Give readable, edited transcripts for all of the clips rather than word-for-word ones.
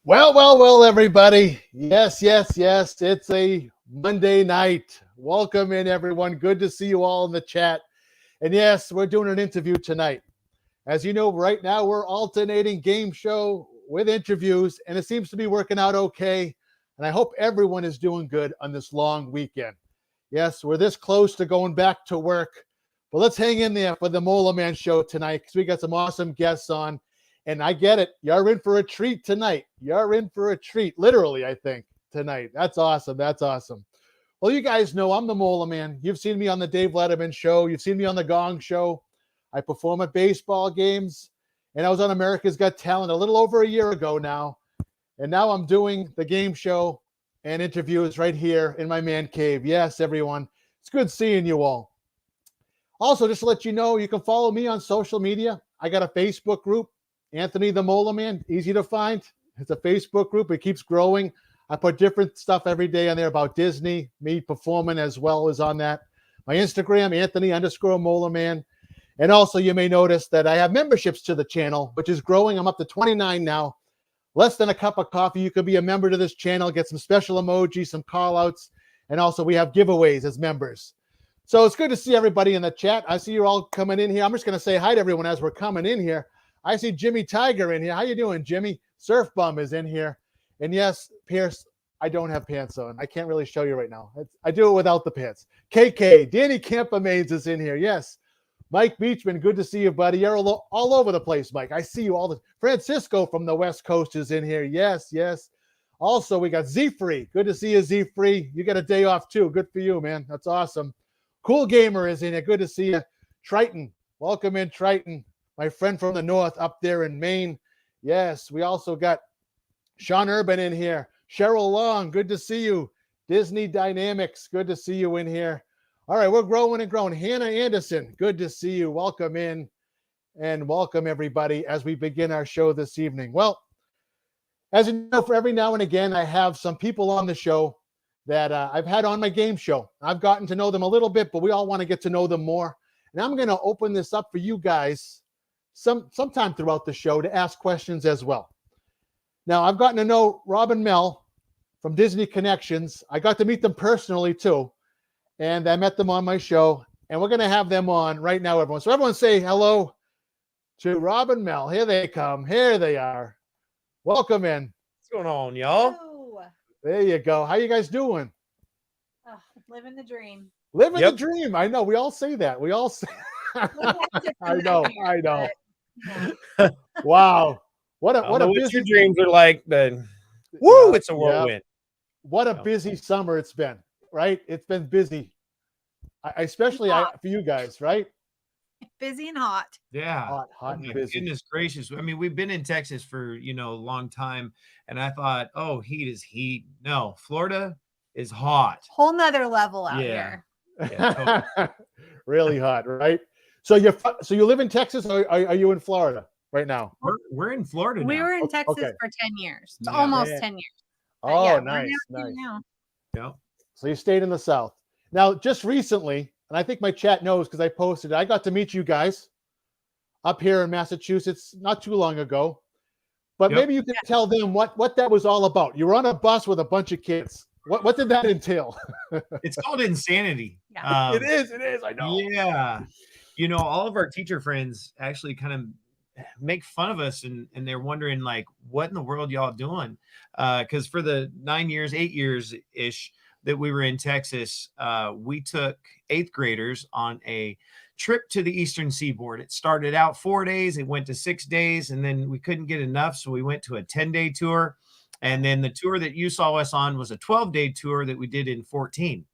Well, everybody. Yes. It's a Monday night. Welcome in, everyone. Good to see you all in the chat. And yes, we're doing an interview tonight. As you know, right now we're alternating game show with interviews, and it seems to be working out okay. And I hope everyone is doing good on this long weekend. Yes, we're this close to going back to work. But let's hang in there for the Molar Man show tonight because we got some awesome guests on. And I get it. You're in for a treat tonight. You're in for a treat, literally, I think, tonight. That's awesome. Well, you guys know I'm the Molar Man. You've seen me on the Dave Letterman show. You've seen me on the Gong show. I perform at baseball games. And I was on America's Got Talent a little over a year ago now. And now I'm doing the game show and interviews right here in my man cave. Yes, everyone. It's good seeing you all. Also, just to let you know, you can follow me on social media. I got a Facebook group. Anthony the Molar Man, easy to find. It's a Facebook group. It keeps growing. I put different stuff every day on there about Disney, me performing as well as on that. My Instagram, Anthony_Molar Man. And also you may notice that I have memberships to the channel, which is growing. I'm up to 29 now. Less than a cup of coffee. You could be a member to this channel, get some special emojis, some call outs. And also we have giveaways as members. So it's good to see everybody in the chat. I see you all coming in here. I'm just going to say hi to everyone as we're coming in here. I see Jimmy Tiger in here. How you doing, Jimmy? Surf Bum is in here. And yes, Pierce, I don't have pants on. I can't really show you right now. I do it without the pants. KK, Danny Campamanes is in here. Yes. Mike Beachman, good to see you, buddy. You're all over the place, Mike. I see you all the Francisco from the West Coast is in here. Yes. Also, we got Z-Free. Good to see you, Z-Free. You got a day off too. Good for you, man. That's awesome. Cool Gamer is in here. Good to see you. Triton, welcome in, Triton. My friend from the north up there in Maine. Yes, we also got Sean Urban in here. Cheryl Long, good to see you. Disney Dynamics, good to see you in here. All right, we're growing and growing. Hannah Anderson, good to see you. Welcome in and welcome everybody as we begin our show this evening. Well, as you know, for every now and again, I have some people on the show that I've had on my game show. I've gotten to know them a little bit, but we all want to get to know them more. And I'm going to open this up for you guys sometime throughout the show to ask questions as well. Now, I've gotten to know Rob and Mel from Disney Connections. I got to meet them personally too, and I met them on my show, and we're going to have them on right now, everyone. So everyone say hello to Rob and Mel. Here they come. Here they are. Welcome in. What's going on, y'all? Hello. There you go. How you guys doing? Oh, living the dream. Living the dream. I know. We all say that. We all say I know. Yeah. Wow. What a busy your dreams are like, then woo, it's a whirlwind. What a busy summer it's been, right? It's been busy. Especially for you guys, right? Busy and hot. Yeah. Hot oh and busy. Goodness gracious. I mean, we've been in Texas for, a long time. And I thought, oh, heat is heat. No, Florida is hot. Whole nother level out here. Yeah, totally. Really hot, right? So you live in Texas, or are you in Florida right now? We're in Florida now. We were in Texas for 10 years. Almost 10 years. But oh, nice. Yeah. So you stayed in the South. Now, just recently, and I think my chat knows because I posted it, I got to meet you guys up here in Massachusetts not too long ago. But maybe you can tell them what that was all about. You were on a bus with a bunch of kids. What did that entail? It's called insanity. Yeah. It is. I know. Yeah. All of our teacher friends actually kind of make fun of us and they're wondering like, what in the world y'all doing? Because for the 8 years-ish that we were in Texas, we took 8th graders on a trip to the Eastern Seaboard. It started out 4 days. It went to 6 days, and then we couldn't get enough. So we went to a 10-day tour. And then the tour that you saw us on was a 12-day tour that we did in 14.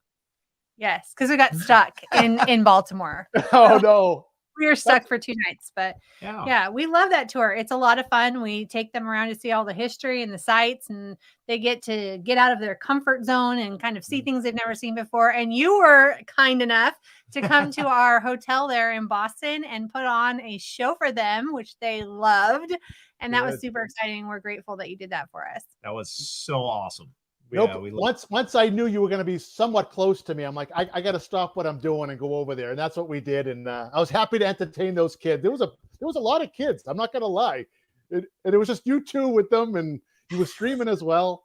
Yes, because we got stuck in Baltimore. Oh, no. We were stuck for 2 nights, but yeah, we love that tour. It's a lot of fun. We take them around to see all the history and the sights, and they get to get out of their comfort zone and kind of see things they've never seen before. And you were kind enough to come to our hotel there in Boston and put on a show for them, which they loved. And that was super exciting. We're grateful that you did that for us. That was so awesome. Once I knew you were going to be somewhat close to me, I'm like, I got to stop what I'm doing and go over there. And that's what we did. And I was happy to entertain those kids. There was a lot of kids. I'm not going to lie. It was just you two with them. And You were streaming as well.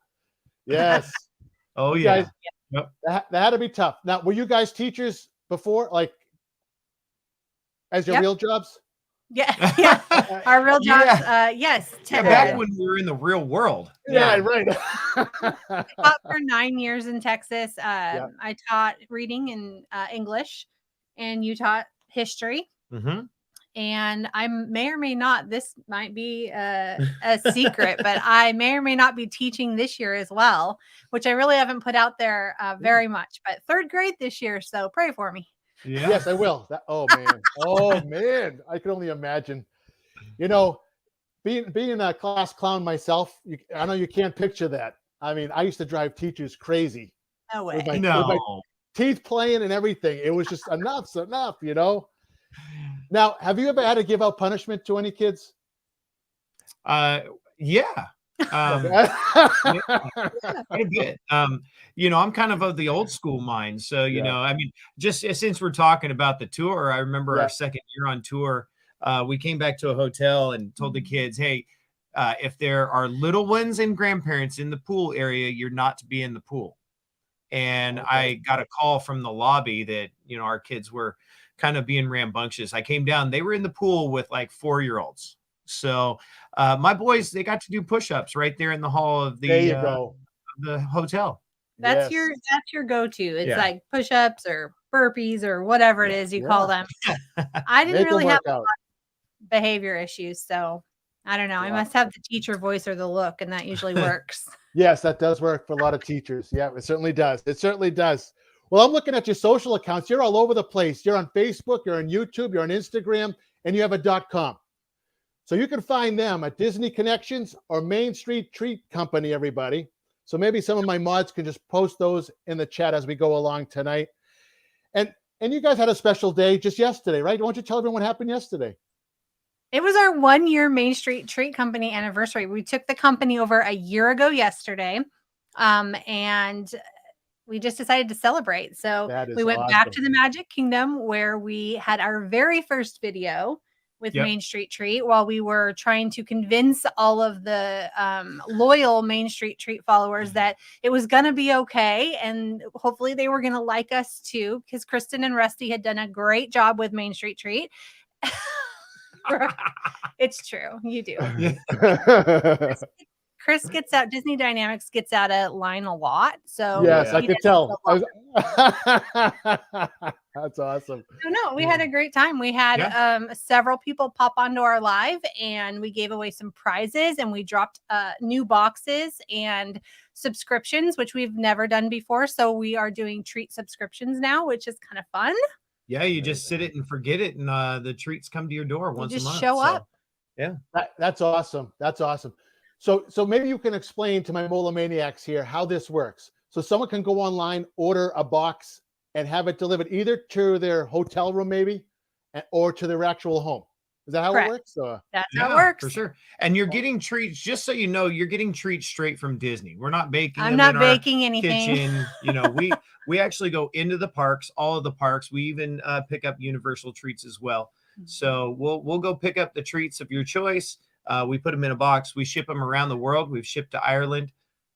Yes. Oh, you yeah. Guys, yep. That had to be tough. Now, were you guys teachers before, like as your real jobs? Yeah. Our real jobs. Yes. Back when we were in the real world. Yeah, right. I taught for 9 years in Texas. I taught reading and English, and you taught history. Mm-hmm. And I may or may not, this might be a secret, but I may or may not be teaching this year as well, which I really haven't put out there very much, but 3rd grade this year. So pray for me. Yeah. Yes, I will. Oh man. I can only imagine, being a class clown myself, I know you can't picture that. I mean, I used to drive teachers crazy. No way. With my teeth playing and everything. It was just enough's enough, Now, have you ever had to give out punishment to any kids? Yeah. Quite a bit. I'm kind of the old school mind. So, I mean, just since we're talking about the tour, I remember our 2nd year on tour, we came back to a hotel and told the kids, hey, if there are little ones and grandparents in the pool area, you're not to be in the pool. And I got a call from the lobby that, our kids were kind of being rambunctious. I came down, they were in the pool with like 4-year-olds. So my boys, they got to do push-ups right there in the hall of the hotel. That's your go-to. It's like push-ups or burpees or whatever it is you call them. I didn't really have a lot of behavior issues, so I don't know. I must have the teacher voice or the look, and that usually works. Yes, that does work for a lot of teachers. Yeah, it certainly does. It certainly does. Well, I'm looking at your social accounts. You're all over the place. You're on Facebook, you're on YouTube, you're on Instagram, and you have a .com. So you can find them at Disney Connections or Main Street Treat Company, everybody. So maybe some of my mods can just post those in the chat as we go along tonight. And you guys had a special day just yesterday, right? Why don't you tell everyone what happened yesterday? It was our 1-year Main Street Treat Company anniversary. We took the company over a year ago yesterday, and we just decided to celebrate. So we went back to the Magic Kingdom, where we had our very first video with Main Street Treat, while we were trying to convince all of the loyal Main Street Treat followers that it was going to be okay. And hopefully they were going to like us too, because Kristen and Rusty had done a great job with Main Street Treat. It's true. You do. Chris gets out, Disney Dynamics gets out of line a lot. So yes, I could tell. That's awesome. No, we had a great time. We had several people pop onto our live, and we gave away some prizes, and we dropped new boxes and subscriptions, which we've never done before. So we are doing treat subscriptions now, which is kind of fun. Yeah, you just sit it and forget it, and the treats come to your door once a month. Just show up. Yeah, that's awesome. That's awesome. So maybe you can explain to my Molar Maniacs here how this works. So someone can go online, order a box, and have it delivered either to their hotel room, maybe, or to their actual home. Is that how it works? That's how it works. For sure. And you're getting treats, just so you know, you're getting treats straight from Disney. We're not baking. I'm not baking anything. Kitchen. We actually go into the parks, all of the parks. We even pick up Universal treats as well. Mm-hmm. So we'll go pick up the treats of your choice. We put them in a box. We ship them around the world. We've shipped to Ireland.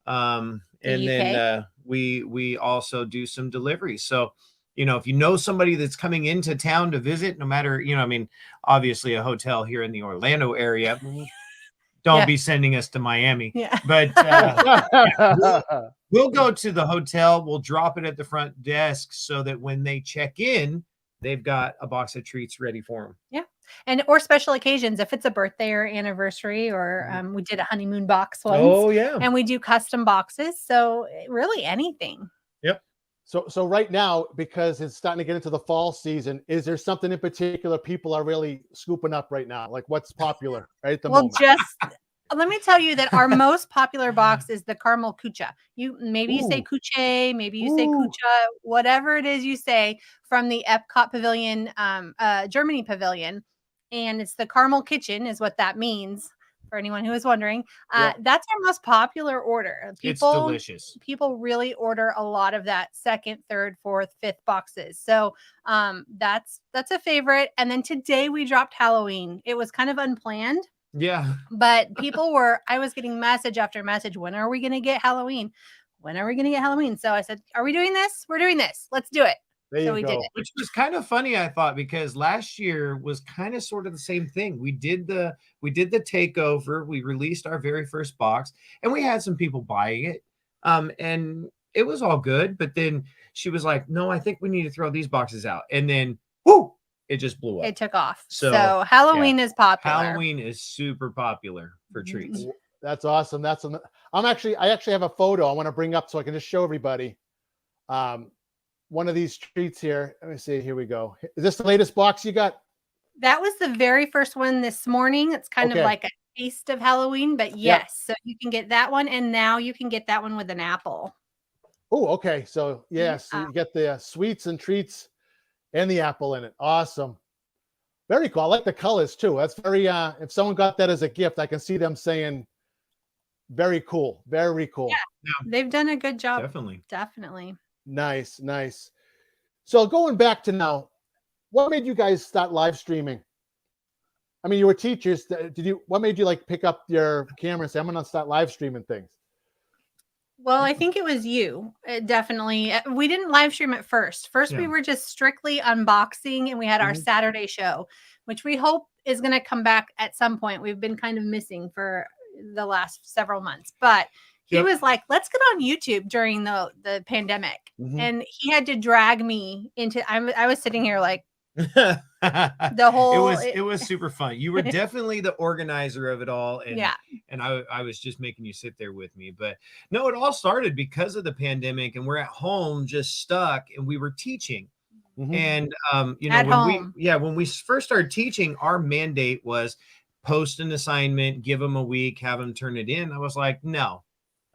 And then we also do some deliveries. So, if you know somebody that's coming into town to visit, no matter, obviously a hotel here in the Orlando area, don't be sending us to Miami. Yeah. But we'll go to the hotel. We'll drop it at the front desk so that when they check in, they've got a box of treats ready for them. Yeah. Or special occasions, if it's a birthday or anniversary, or we did a honeymoon box once. Oh, yeah. And we do custom boxes. So really anything. Yep. So right now, because it's starting to get into the fall season, is there something in particular people are really scooping up right now? Like what's popular right at the moment? Let me tell you that our most popular box is the caramel kucha. You say kuche, maybe you say kucha, whatever it is you say, from the Epcot Pavilion, Germany Pavilion. And it's the caramel kitchen is what that means, for anyone who is wondering. That's our most popular order. It's delicious. People really order a lot of that 2nd, 3rd, 4th, 5th boxes. So that's a favorite. And then today we dropped Halloween. It was kind of unplanned. Yeah. But I was getting message after message. When are we going to get Halloween? When are we going to get Halloween? So I said, are we doing this? We're doing this. Let's do it. So we did it. Which was kind of funny, I thought, because last year was kind of sort of the same thing. We did the takeover. We released our very first box, and we had some people buying it. And it was all good. But then she was like, no, I think we need to throw these boxes out. And then, whoo, it just blew up. It took off. So Halloween is popular. Halloween is super popular for treats. That's awesome. I actually have a photo I want to bring up so I can just show everybody. One of these treats here. Let me see. Here we go. Is this the latest box you got? That was the very first one this morning. It's kind of like a taste of Halloween, but yes. So you can get that one, and now you can get that one with an apple. Oh, okay. So yes, you get the sweets and treats and the apple in it. Awesome. Very cool. I like the colors too. That's very if someone got that as a gift, I can see them saying very cool. Very cool. Yeah. They've done a good job. Definitely. Nice. So going back to now, what made you guys start live streaming? I mean, you were teachers. What made you like pick up your camera and say, I'm going to start live streaming things? Well, I think it was you. Definitely. We didn't live stream at first. We were just strictly unboxing, and we had our Saturday show, which we hope is going to come back at some point. We've been kind of missing for the last several months, but he was like, let's get on YouTube during the pandemic. And he had to drag me into, I was sitting here like the whole, it was super fun. You were definitely the organizer of it all. And I was just making you sit there with me, but no, it all started because of the pandemic, and we're at home just stuck, and we were teaching. And, when we first started teaching, our mandate was post an assignment, give them a week, have them turn it in. I was like, no.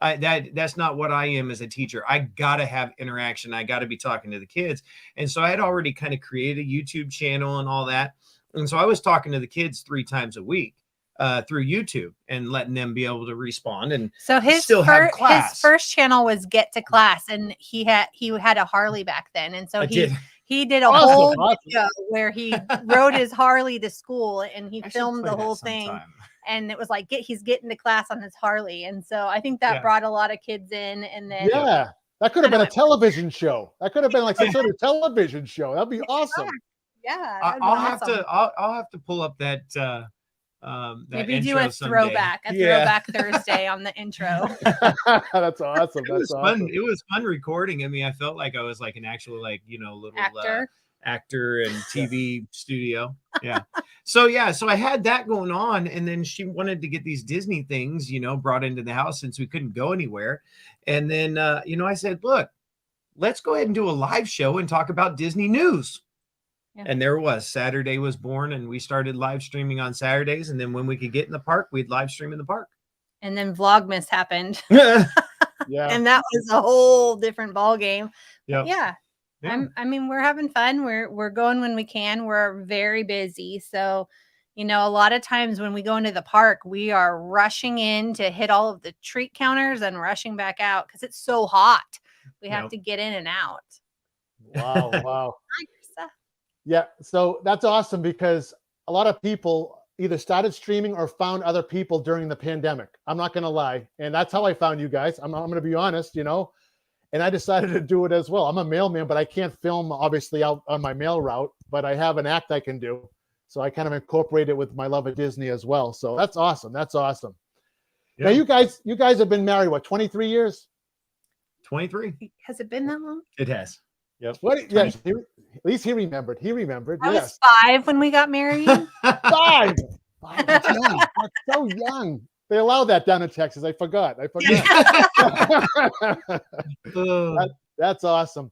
That's not what I am as a teacher. I got to have interaction. I got to be talking to the kids. And so I had already kind of created a YouTube channel and all that. And so I was talking to the kids 3 times a week through YouTube and letting them be able to respond. And so his first channel was Get to Class, and he had a Harley back then. And so he did a whole video where he rode his Harley to school, and he filmed the whole thing. And it was like, he's getting to class on his Harley. And so I think that brought a lot of kids in. And then that could have been a television show. That could have been like some sort of television show. That'd be awesome. Yeah. I'll have to pull up that maybe do a throwback Thursday on the intro. That's awesome. Fun. It was fun recording. I mean, I felt like I was like an actual little actor and TV studio. So I had that going on, and then she wanted to get these Disney things brought into the house since we couldn't go anywhere. And then I said, look, let's go ahead and do a live show and talk about Disney news. And there it was. Saturday was born, and we started live streaming on Saturdays, and then when we could get in the park, we'd live stream in the park. And then Vlogmas happened. And that was a whole different ball game. I mean, we're having fun. We're going when we can. We're very busy. So, a lot of times when we go into the park, we are rushing in to hit all of the treat counters and rushing back out because it's so hot. We have to get in and out. Wow. Yeah. So that's awesome, because a lot of people either started streaming or found other people during the pandemic. I'm not going to lie. And that's how I found you guys. I'm going to be honest, and I decided to do it as well. I'm a mailman, but I can't film obviously out on my mail route, but I have an act I can do. So I kind of incorporate it with my love of Disney as well. So that's awesome. Yeah. Now you guys have been married, what, 23 years? 23. Has it been that long? It has. Yep. Yes. At least he remembered. I was 5 when we got married. 5. That's young. That's so young. They allow that down in Texas. I forgot. That's awesome.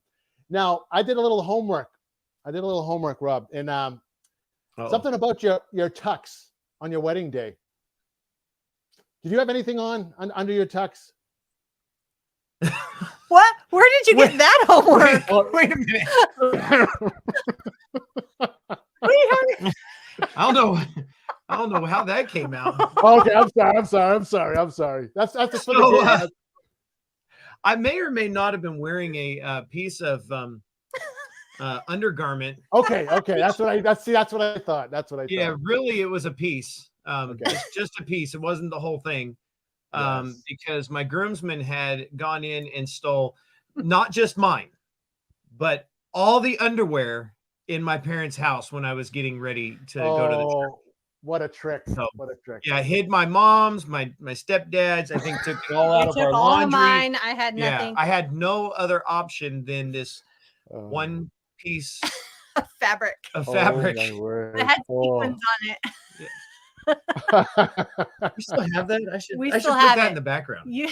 Now, I did a little homework. Rob, and something about your tux on your wedding day. Did you have anything on under your tux? What? Where did you get that homework? Wait a minute. I don't know how that came out. Okay, I'm sorry. That's the I may or may not have been wearing a piece of undergarment. Okay. That's what I thought. Yeah, really, it was a piece. Just a piece. It wasn't the whole thing. Because my groomsmen had gone in and stole not just mine, but all the underwear in my parents' house when I was getting ready to go to the church. What a trick. So, what a trick. Yeah, I hid my mom's, my stepdad's, I think took it all out of our all laundry. Mine. I had nothing. Yeah, I had no other option than this one piece of fabric. My word. It had sequins on it. We still have that? I should put that in the background. You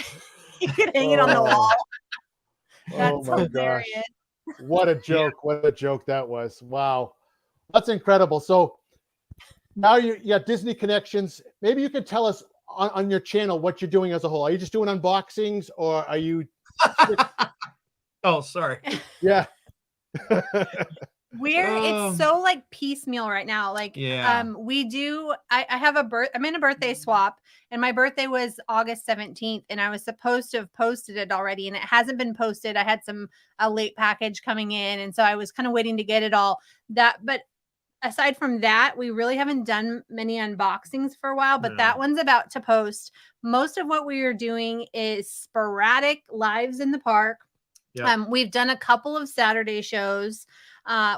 could hang it on the wall. That's my hilarious. gosh. What a joke. What a joke that was. Wow. That's incredible. So now you got Disney Connections. Maybe you could tell us on your channel what you're doing as a whole. Are you just doing unboxings or are you Oh, sorry. Yeah. It's so like piecemeal right now. Like, we do, I have I'm in a birthday swap, and my birthday was August 17th, and I was supposed to have posted it already, and it hasn't been posted. I had a late package coming in, and so I was kind of waiting to get it all but aside from that, we really haven't done many unboxings for a while, but that one's about to post. Most of what we are doing is sporadic lives in the park. Yep. We've done a couple of Saturday shows.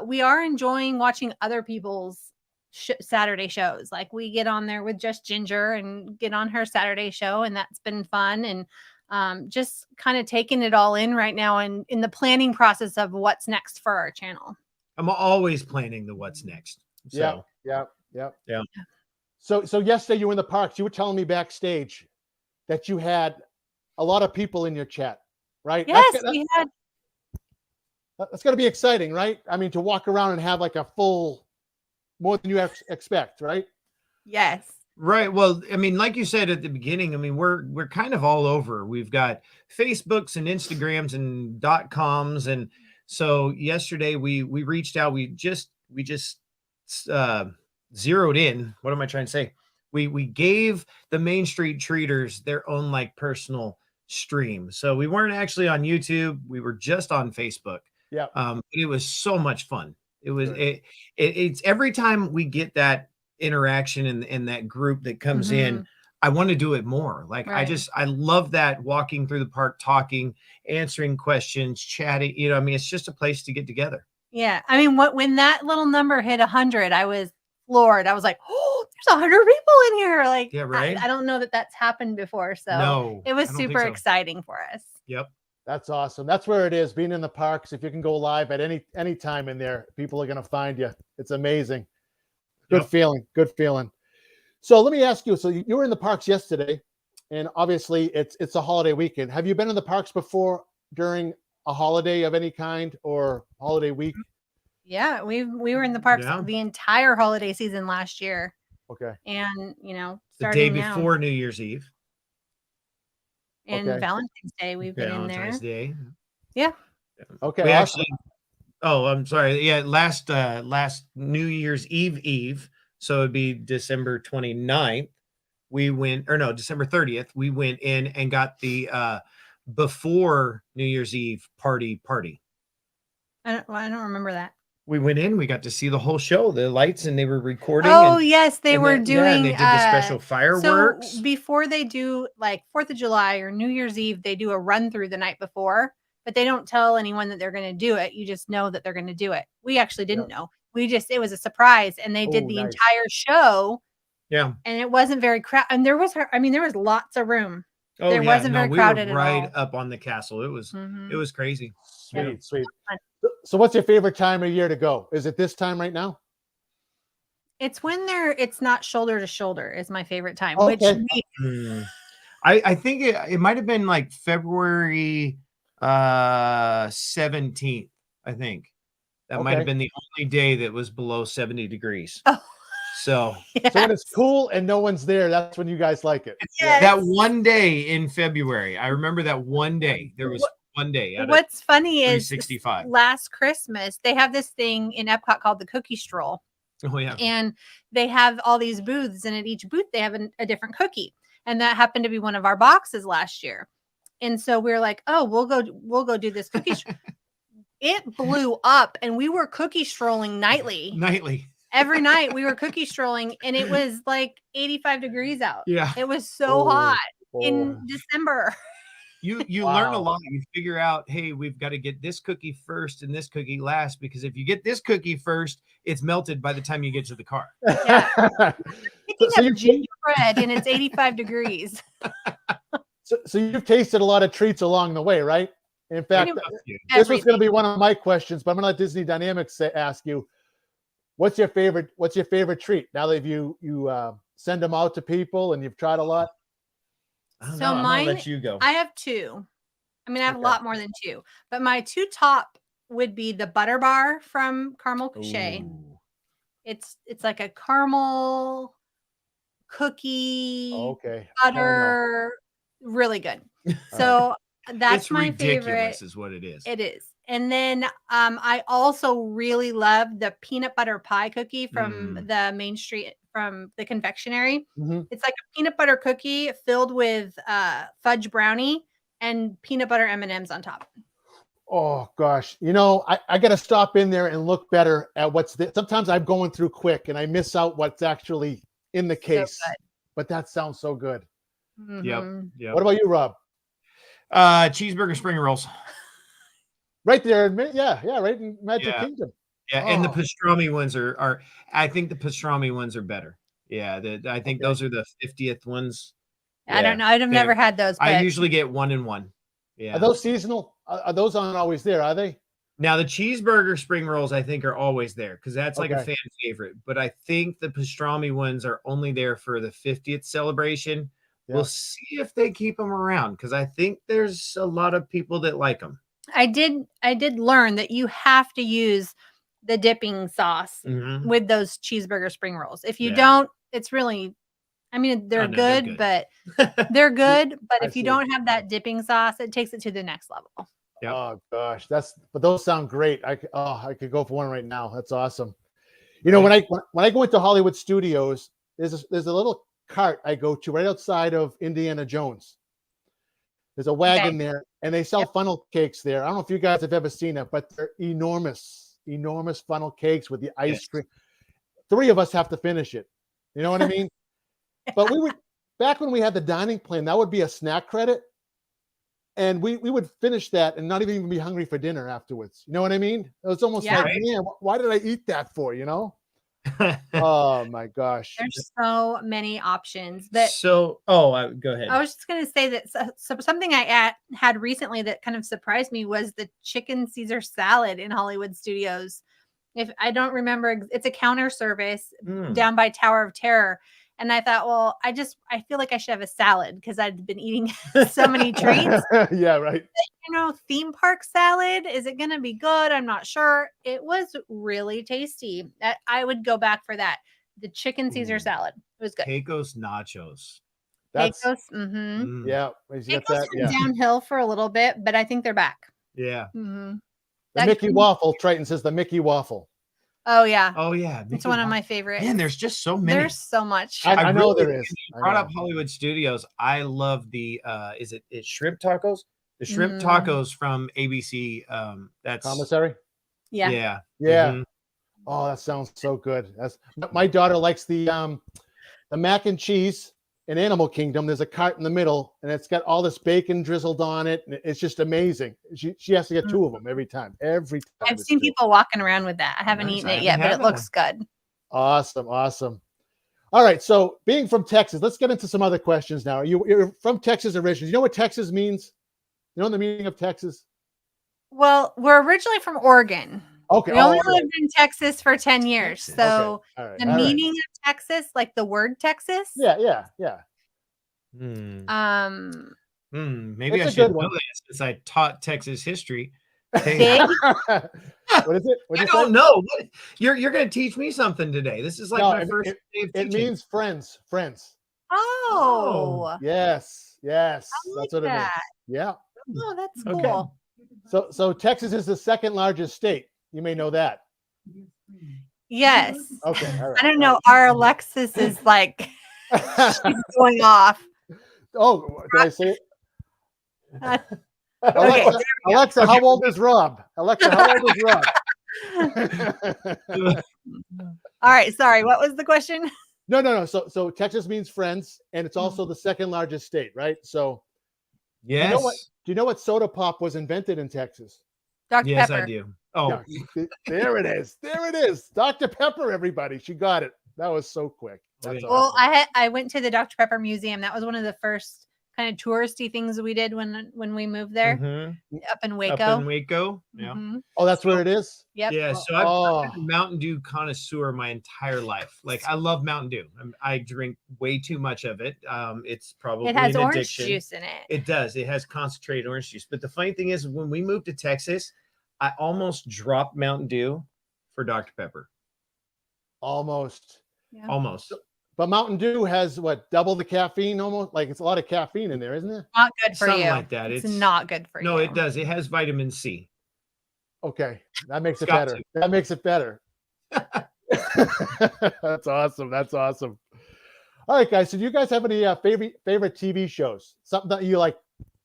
We are enjoying watching other people's Saturday shows. Like, we get on there with Just Ginger and get on her Saturday show, and that's been fun. And just kind of taking it all in right now and in the planning process of what's next for our channel. I'm always planning the what's next. So. Yeah. So yesterday you were in the parks. You were telling me backstage that you had a lot of people in your chat, right? Yes, we had. That's going to be exciting, right? I mean, to walk around and have like a full, more than you expect, right? Yes. Right. Well, I mean, like you said at the beginning, I mean, we're kind of all over. We've got Facebooks and Instagrams and .coms, and so yesterday we reached out. We just zeroed in. What am I trying to say? We gave the Main Street Treaters their own like personal stream. So we weren't actually on YouTube. We were just on Facebook. Yeah. It was so much fun. It was it's every time we get that interaction and that group that comes in, I want to do it more. Like, I love that, walking through the park, talking, answering questions, chatting, I mean, it's just a place to get together. Yeah. I mean, when that little number hit 100, I was floored. I was like, oh, there's 100 people in here. Like, yeah, right. I don't know that that's happened before. So it was super exciting for us. Yep. That's awesome. That's where it is, being in the parks. If you can go live at any time in there, people are going to find you. It's amazing. Good feeling. Good feeling. So let me ask you, so you were in the parks yesterday, and obviously it's a holiday weekend. Have you been in the parks before during a holiday of any kind or holiday week? Yeah, we were in the parks the entire holiday season last year. Okay. And, the day before New Year's Eve. And Valentine's Day, we've been in there. Valentine's Day. Yeah. Okay. We actually, I'm sorry. Yeah, last New Year's Eve. So it'd be December 29th. We went, or no, December 30th. We went in and got the before New Year's Eve party. I don't remember that. We went in, we got to see the whole show, the lights, and they were recording. Oh, yes, they were doing. They did the special fireworks. So before they do like 4th of July or New Year's Eve, they do a run through the night before, but they don't tell anyone that they're going to do it. You just know that they're going to do it. We actually didn't know. It was a surprise, and they did the entire show. Yeah. And it wasn't very crowded. And there was lots of room. Oh, there wasn't very crowded we were right at all. Up on the castle. It was crazy. Sweet. So what's your favorite time of year to go? Is it this time right now? It's when it's not shoulder to shoulder is my favorite time. Okay. I think it might have been like February 17th. I think that might have been the only day that was below 70 degrees. Oh. So when it's cool and no one's there, that's when you guys like it. Yes. That one day in February, I remember that one day. There was one day. What's funny is last Christmas, they have this thing in Epcot called the Cookie Stroll. Oh, yeah. And they have all these booths, and at each booth, they have a different cookie. And that happened to be one of our boxes last year. And so we were like, oh, we'll go do this cookie. It blew up, and we were cookie strolling nightly. every night we were cookie strolling, and it was like 85 degrees out. Yeah. It was so hot in December. You learn a lot. You figure out, hey, we've got to get this cookie first and this cookie last, because if you get this cookie first, it's melted by the time you get to the car. Yeah. Picking up gingerbread and it's 85 degrees. So you've tasted a lot of treats along the way, right? In fact, this was going to be one of my questions, but I'm going to let Disney Dynamics ask you, what's your favorite treat now that you send them out to people and you've tried a lot? So mine, let you go. I have two. I mean, I have a lot more than two, but my two top would be the butter bar from Caramel Couche. It's like a caramel cookie, butter, really good. So that's it's my ridiculous favorite. Is what it is. It is. And then I also really love the peanut butter pie cookie from the Main Street, from the confectionery. It's like a peanut butter cookie filled with fudge brownie and peanut butter M&Ms on top. Oh gosh, I got to stop in there and look better at what's there. Sometimes I'm going through quick and I miss out what's actually in the case. So but that sounds so good. Yep. What about you, Rob? Cheeseburger spring rolls. Right there, right in Magic Kingdom. Yeah, and the pastrami ones are. I think the pastrami ones are better. Yeah, I think those are the 50th ones. I don't know. I've never had those. But... I usually get 1 and 1. Yeah. Are those seasonal? Are those aren't always there? Are they? Now the cheeseburger spring rolls, I think, are always there because that's like a fan favorite. But I think the pastrami ones are only there for the 50th celebration. Yeah. We'll see if they keep them around because I think there's a lot of people that like them. I did learn that you have to use the dipping sauce with those cheeseburger spring rolls. If you don't, it's really, I mean, they're good, but they're good. But if you don't have that dipping sauce, it takes it to the next level. Yep. Oh gosh, but those sound great. I could go for one right now. That's awesome. When I go into Hollywood Studios, there's a little cart I go to right outside of Indiana Jones. There's a wagon there, and they sell funnel cakes there. I don't know if you guys have ever seen it, but they're enormous funnel cakes with the ice cream. 3 of us have to finish it. You know what I mean? But we would, back when we had the dining plan, that would be a snack credit. And we would finish that and not even be hungry for dinner afterwards. You know what I mean? It was almost like, man, why did I eat that for, Oh my gosh. There's so many options go ahead. I was just going to say that something I had recently that kind of surprised me was the chicken Caesar salad in Hollywood Studios. If I don't remember, it's a counter service down by Tower of Terror. And I thought, well, I feel like I should have a salad because I'd been eating so many treats. Yeah, right. But, theme park salad, is it going to be good? I'm not sure. It was really tasty. I would go back for that. The chicken Caesar salad. It was good. Pecos nachos. Pecos. Yeah. Pecos went downhill for a little bit, but I think they're back. Yeah. The Mickey Waffle, Triton says the Mickey Waffle. Oh yeah. It's one of my favorites. Man, there's just so many. There's so much. I know there is. You brought up Hollywood Studios. I love the it's shrimp tacos? The shrimp tacos from ABC. That's commissary. Yeah. Oh, that sounds so good. My daughter likes the mac and cheese in Animal Kingdom. There's a cart in the middle, and it's got all this bacon drizzled on it. And it's just amazing. She has to get 2 of them every time. I've seen people walking around with that. I haven't eaten it yet, but it looks good. Awesome. All right. So being from Texas, let's get into some other questions now. You're from Texas originally. You know what Texas means? You know the meaning of Texas? Well, we're originally from Oregon. Okay. We only lived in Texas for 10 years. So the meaning of Texas, like the word Texas. Yeah. Maybe I should know that since I taught Texas history. Hey. What is it? I don't know. You're going to teach me something today. This is like my first day of teaching. It means friends. Oh. Yes. That's like what it means. Yeah. Oh, that's cool. So Texas is the 2nd largest state. You may know that. Yes. Okay. All right. I don't know. Our Alexis is like she's going off. Oh, did I say it? Alexa, how old is Rob? All right. Sorry. What was the question? No. So Texas means friends, and it's also the second largest state, right? So yes. Do you know what soda pop was invented in Texas? Dr. Yes, Pepper. I do. Oh, yeah, there it is. There it is. Dr. Pepper, everybody. She got it. That was so quick. That's well, awesome. I went to the Dr. Pepper Museum. That was one of the first kind of touristy things we did when we moved there up in Waco. Up in Waco. Yeah. Oh, that's where it is? Yep. Yeah. So I've been a Mountain Dew connoisseur my entire life. Like I love Mountain Dew. I drink way too much of it. It's probably it has an orange addiction. Juice in it. It does. It has concentrated orange juice. But the funny thing is, when we moved to Texas, I almost dropped Mountain Dew for Dr. Pepper. Almost. Yeah. Almost. But Mountain Dew has what, double the caffeine almost? Like it's a lot of caffeine in there, isn't it? Not good for Something you. like that. It's not good for you. No, it does. It has vitamin C. Okay. That makes it better. That makes it better. That's awesome. That's awesome. All right, guys. So do you guys have any favorite TV shows? Something that you like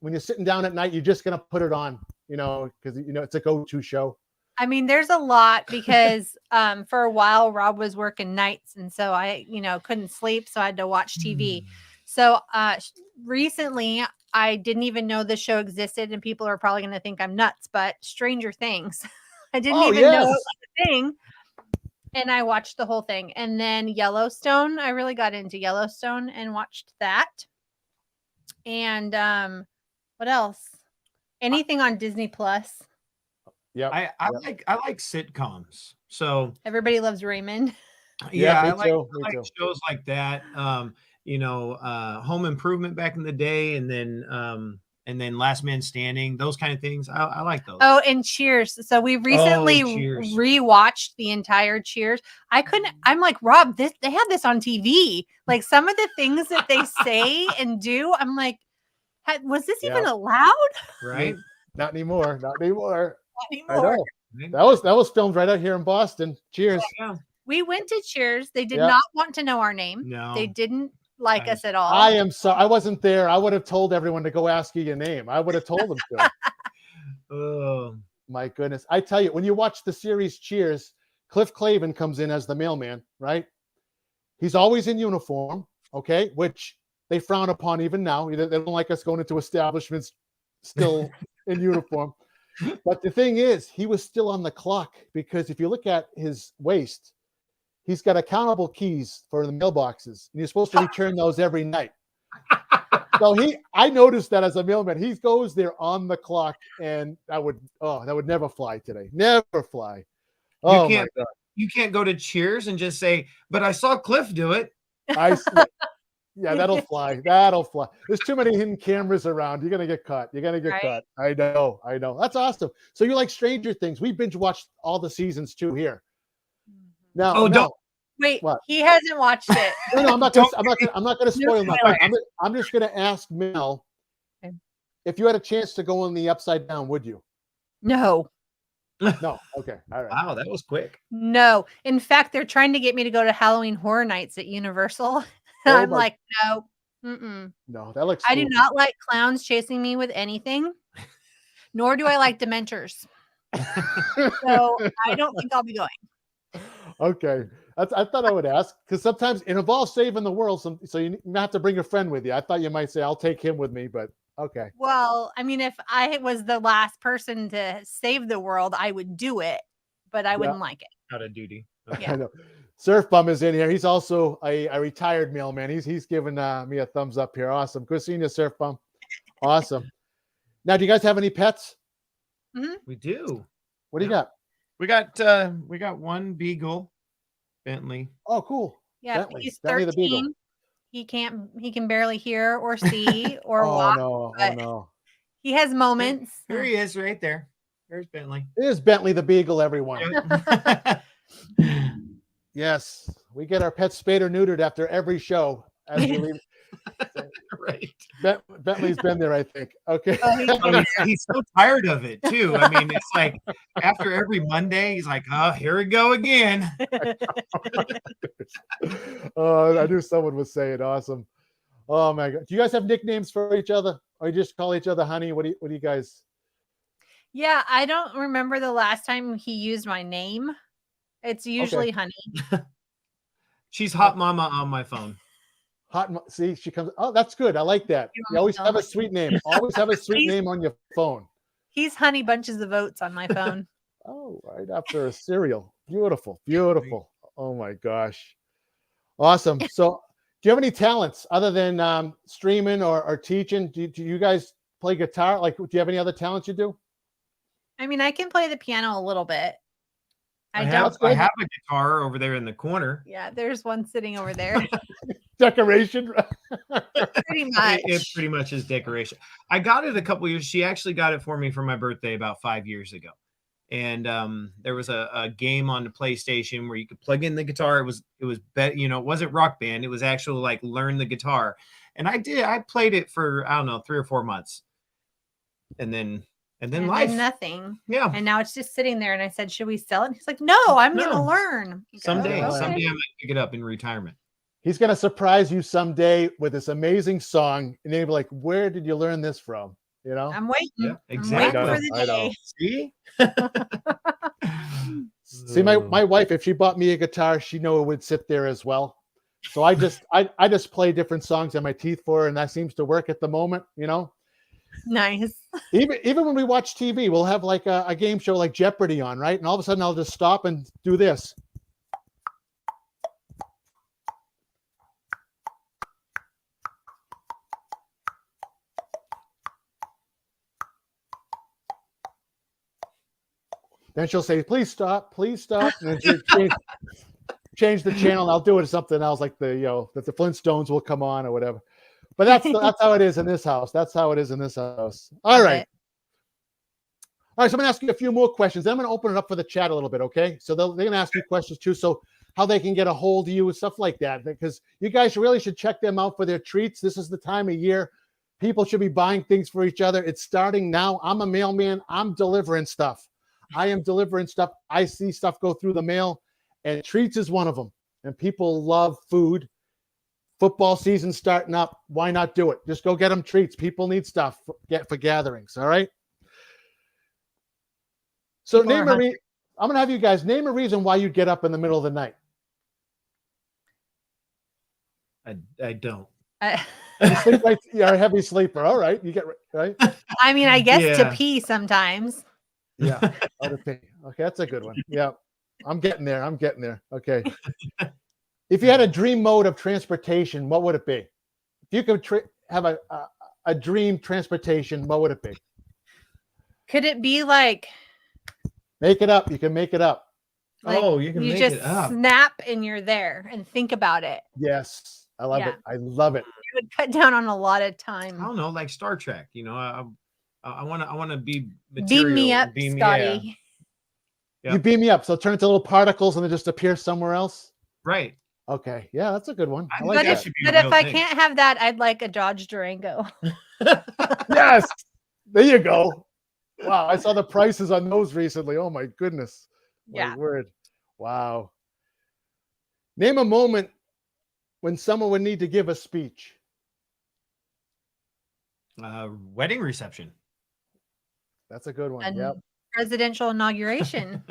when you're sitting down at night, you're just going to put it on, because, it's a go-to show. I mean, there's a lot because for a while Rob was working nights, and so I, couldn't sleep, so I had to watch TV. So recently, I didn't even know this show existed, and people are probably going to think I'm nuts. But Stranger Things, I didn't even know it was a thing, and I watched the whole thing. And then Yellowstone, I really got into Yellowstone and watched that. And what else? Anything on Disney Plus. Yeah, I like sitcoms. So Everybody Loves Raymond. Yeah, I like shows like that. Home Improvement back in the day, and then Last Man Standing. Those kind of things. I like those. Oh, and Cheers. So we recently rewatched the entire Cheers. I'm like, Rob, they had this on TV. Like some of the things that they say and do, I'm like, was this even allowed? Right? Not anymore. Not anymore. I know. That was filmed right out here in Boston. Cheers. Yeah. We went to Cheers. They did not want to know our name. No. They didn't like us at all. I am sorry. I wasn't there. I would have told everyone to go ask you your name. I would have told them to. Oh my goodness. I tell you, when you watch the series Cheers, Cliff Clavin comes in as the mailman, right? He's always in uniform, okay, which they frown upon even now. They don't like us going into establishments still in uniform. But the thing is, he was still on the clock because if you look at his waist, he's got accountable keys for the mailboxes, and you're supposed to return those every night. So I noticed that as a mailman, he goes there on the clock, and that would never fly today. Never fly. Oh my God. You can't go to Cheers and just say, but I saw Cliff do it. Yeah, that'll fly. That'll fly. There's too many hidden cameras around. You're going to get caught. You're going to get caught. I know. That's awesome. So you like Stranger Things. We binge watched all the seasons too here. Now, don't wait. What? He hasn't watched it. No, I'm not going to spoil nothing. I'm just going to ask Mel, if you had a chance to go on the Upside Down, would you? No. No. Okay. All right. Wow, that was quick. No. In fact, they're trying to get me to go to Halloween Horror Nights at Universal. I'm like, no. Mm-mm. No, that looks. I do not like clowns chasing me with anything, nor do I like Dementors. So I don't think I'll be going. Okay. I thought I would ask because sometimes it involves saving the world. So you have to bring a friend with you. I thought you might say, I'll take him with me, but okay. Well, I mean, if I was the last person to save the world, I would do it, but I wouldn't like it. Out of duty. Okay. I know. Surf Bum is in here. He's also a retired mailman. He's giving me a thumbs up here. Awesome. Good seeing you, Surf Bum. Awesome. Now, do you guys have any pets? Mm-hmm. We do. What do you got? We got one beagle, Bentley. Oh, cool. Yeah, Bentley. he's Bentley 13. He can barely hear or see or walk. Oh no. He has moments. Here he is right there. There's Bentley. It is Bentley the Beagle, everyone. Yes, we get our pets spayed or neutered after every show as we leave. Right. Bentley's been there, I think. Okay. He's so tired of it too. I mean, it's like after every Monday, he's like, "Oh, here we go again." Oh, I knew someone would say it. Awesome. Oh my God. Do you guys have nicknames for each other, or you just call each other honey? What do you guys? Yeah, I don't remember the last time he used my name. It's usually Honey. She's Hot Mama on my phone. See, she comes. Oh, that's good. I like that. You always have a sweet name. Always have a sweet name on your phone. He's Honey Bunches of Oats on my phone. Oh, right after a cereal. Beautiful, beautiful. Oh my gosh. Awesome. So do you have any talents other than streaming or teaching? Do you guys play guitar? Like, do you have any other talents you do? I mean, I can play the piano a little bit. I have a guitar over there in the corner. Yeah, there's one sitting over there. Decoration. Pretty much. It pretty much is decoration. I got it a couple years. She actually got it for me for my birthday about 5 years ago. And there was a game on the PlayStation where you could plug in the guitar. It was it wasn't Rock Band. It was actual like learn the guitar. And I played it for, I don't know, 3 or 4 months. And then life. Nothing. Yeah. And now it's just sitting there. And I said, should we sell it? And he's like, no, I'm going to learn. Someday I might pick it up in retirement. He's going to surprise you someday with this amazing song. And they'll be like, where did you learn this from? You know? I'm waiting. Yeah, exactly. I'm waiting for the day. See? See, my wife, if she bought me a guitar, she know it would sit there as well. So I just play different songs on my teeth for her, and that seems to work at the moment, you know? Nice. Even when we watch TV, we'll have like a game show like Jeopardy on, right? And all of a sudden I'll just stop and do this. Then she'll say, please stop. And then she'll change the channel. And I'll do it something else, like that the Flintstones will come on or whatever. But that's how it is in this house. That's how it is in this house. All right. All right, so I'm going to ask you a few more questions. Then I'm going to open it up for the chat a little bit, okay? So they're going to ask you questions too, so how they can get a hold of you and stuff like that, because you guys really should check them out for their treats. This is the time of year. People should be buying things for each other. It's starting now. I'm a mailman. I'm delivering stuff. I am delivering stuff. I see stuff go through the mail, and treats is one of them. And people love food. Football season starting up. Why not do it? Just go get them treats. People need stuff for gatherings, all right? So I'm going to have you guys name a reason why you get up in the middle of the night. I don't. You sleep right, you're a heavy sleeper. All right. You get right. I mean, I guess to pee sometimes. Yeah. Okay, that's a good one. Yeah. I'm getting there. Okay. If you had a dream mode of transportation, what would it be? If you could have a dream transportation, what would it be? Could it be like... Make it up. You can make it up. Like, you can make it up. You just snap and you're there and think about it. Yes. I love it. I love it. You would cut down on a lot of time. I don't know, like Star Trek, I want to be material. Beam me up, Scotty. You beam me up. So turn into little particles and they just appear somewhere else. Right. Okay. Yeah, that's a good one. I like that. But if I can't have that, I'd like a Dodge Durango. Yes. There you go. Wow. I saw the prices on those recently. Oh my goodness. My word. Wow. Name a moment when someone would need to give a speech. Wedding reception. That's a good one. Yep. Presidential inauguration.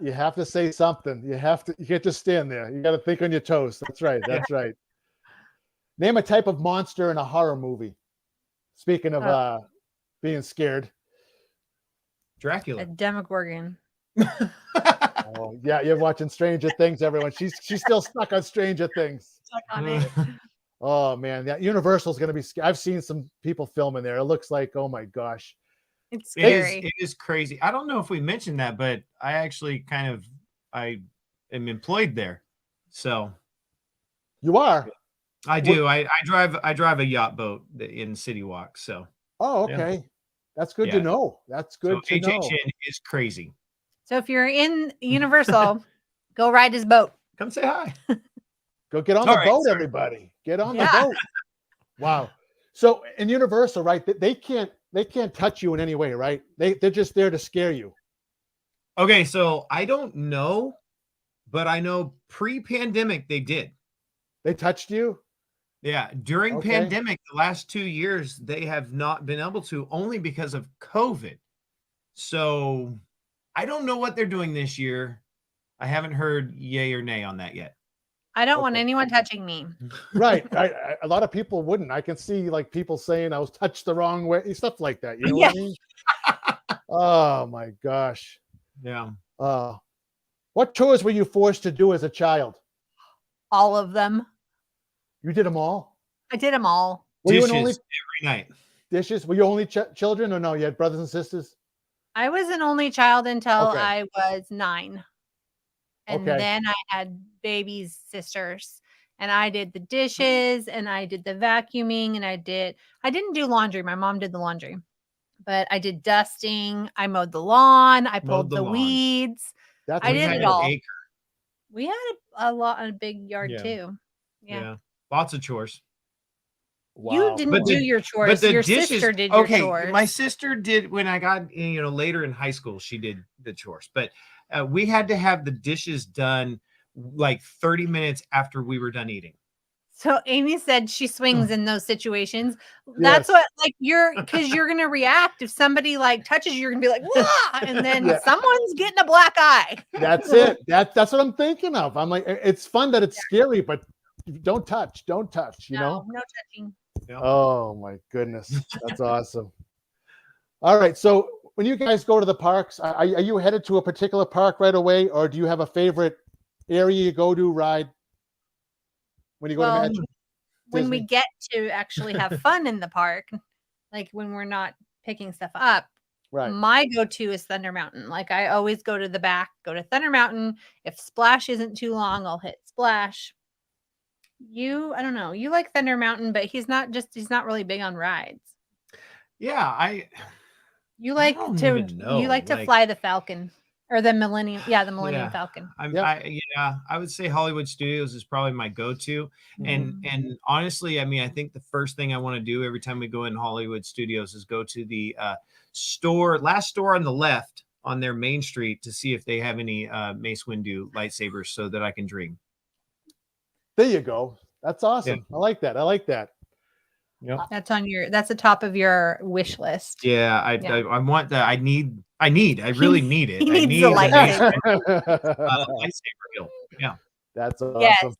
You have to say something. You can't just stand there. You got to think on your toes. That's right. That's right. Name a type of monster in a horror movie. Speaking of being scared. Dracula. A Demogorgon. Oh, yeah, you're watching Stranger Things, everyone. She's still stuck on Stranger Things. Stuck on it. Oh man, that Universal's going to be. I've seen some people filming there. It looks like, oh my gosh, it's scary. It is crazy. I don't know if we mentioned that, but I actually I am employed there. So you are. I do. I drive a yacht boat in City Walk. So. Oh, okay. Yeah. That's good to know. That's good to know. HHN is crazy. So if you're in Universal, go ride his boat. Come say hi. Go get on the boat, everybody. Get on the boat. Wow. So in Universal, right? They can't touch you in any way, right? They're just there to scare you. Okay, so I don't know, but I know pre-pandemic they did. They touched you? Yeah, during pandemic, the last 2 years, they have not been able to, only because of COVID. So I don't know what they're doing this year. I haven't heard yay or nay on that yet. I don't want anyone touching me. Right. A lot of people wouldn't. I can see like people saying I was touched the wrong way, stuff like that. You know what I mean? Oh my gosh. Yeah. What chores were you forced to do as a child? All of them. You did them all? I did them all. Were dishes you every night. Dishes? Were you only children or no? You had brothers and sisters? I was an only child until I was 9. And then I had baby sisters. And I did the dishes and I did the vacuuming and I didn't do laundry. My mom did the laundry. But I did dusting. I mowed the lawn. I pulled the weeds. I did it all. We had a big yard too. Yeah. Lots of chores. Wow. You didn't do your chores. Your sister did your chores. My sister did when I got later in high school. She did the chores, but we had to have the dishes done like 30 minutes after we were done eating. So Amy said she swings in those situations. That's what because you're gonna react if somebody like touches you, you're gonna be like, wah! And then someone's getting a black eye. That's it. That's what I'm thinking of. I'm like, it's fun that it's scary, but don't touch. Don't touch. You know, no touching. Oh my goodness, that's awesome. All right, so when you guys go to the parks, are you headed to a particular park right away, or do you have a favorite area you go to ride when you go to Magic? When we get to actually have fun in the park, like when we're not picking stuff up, my go-to is Thunder Mountain. Like I always go to the back, go to Thunder Mountain. If Splash isn't too long, I'll hit Splash. I don't know. You like Thunder Mountain, but he's not really big on rides. Yeah, you like to fly the Falcon or the Millennium. Yeah, the Millennium Falcon. I would say Hollywood Studios is probably my go-to. And honestly, I mean, I think the first thing I want to do every time we go in Hollywood Studios is go to the last store on the left on their main street to see if they have any Mace Windu lightsabers so that I can dream. There you go. That's awesome. Yeah. I like that. Yep. That's the top of your wish list. Yeah, I want that. I really need it. I need the lightsaber. Lightsaber. Yeah. That's awesome. Yes.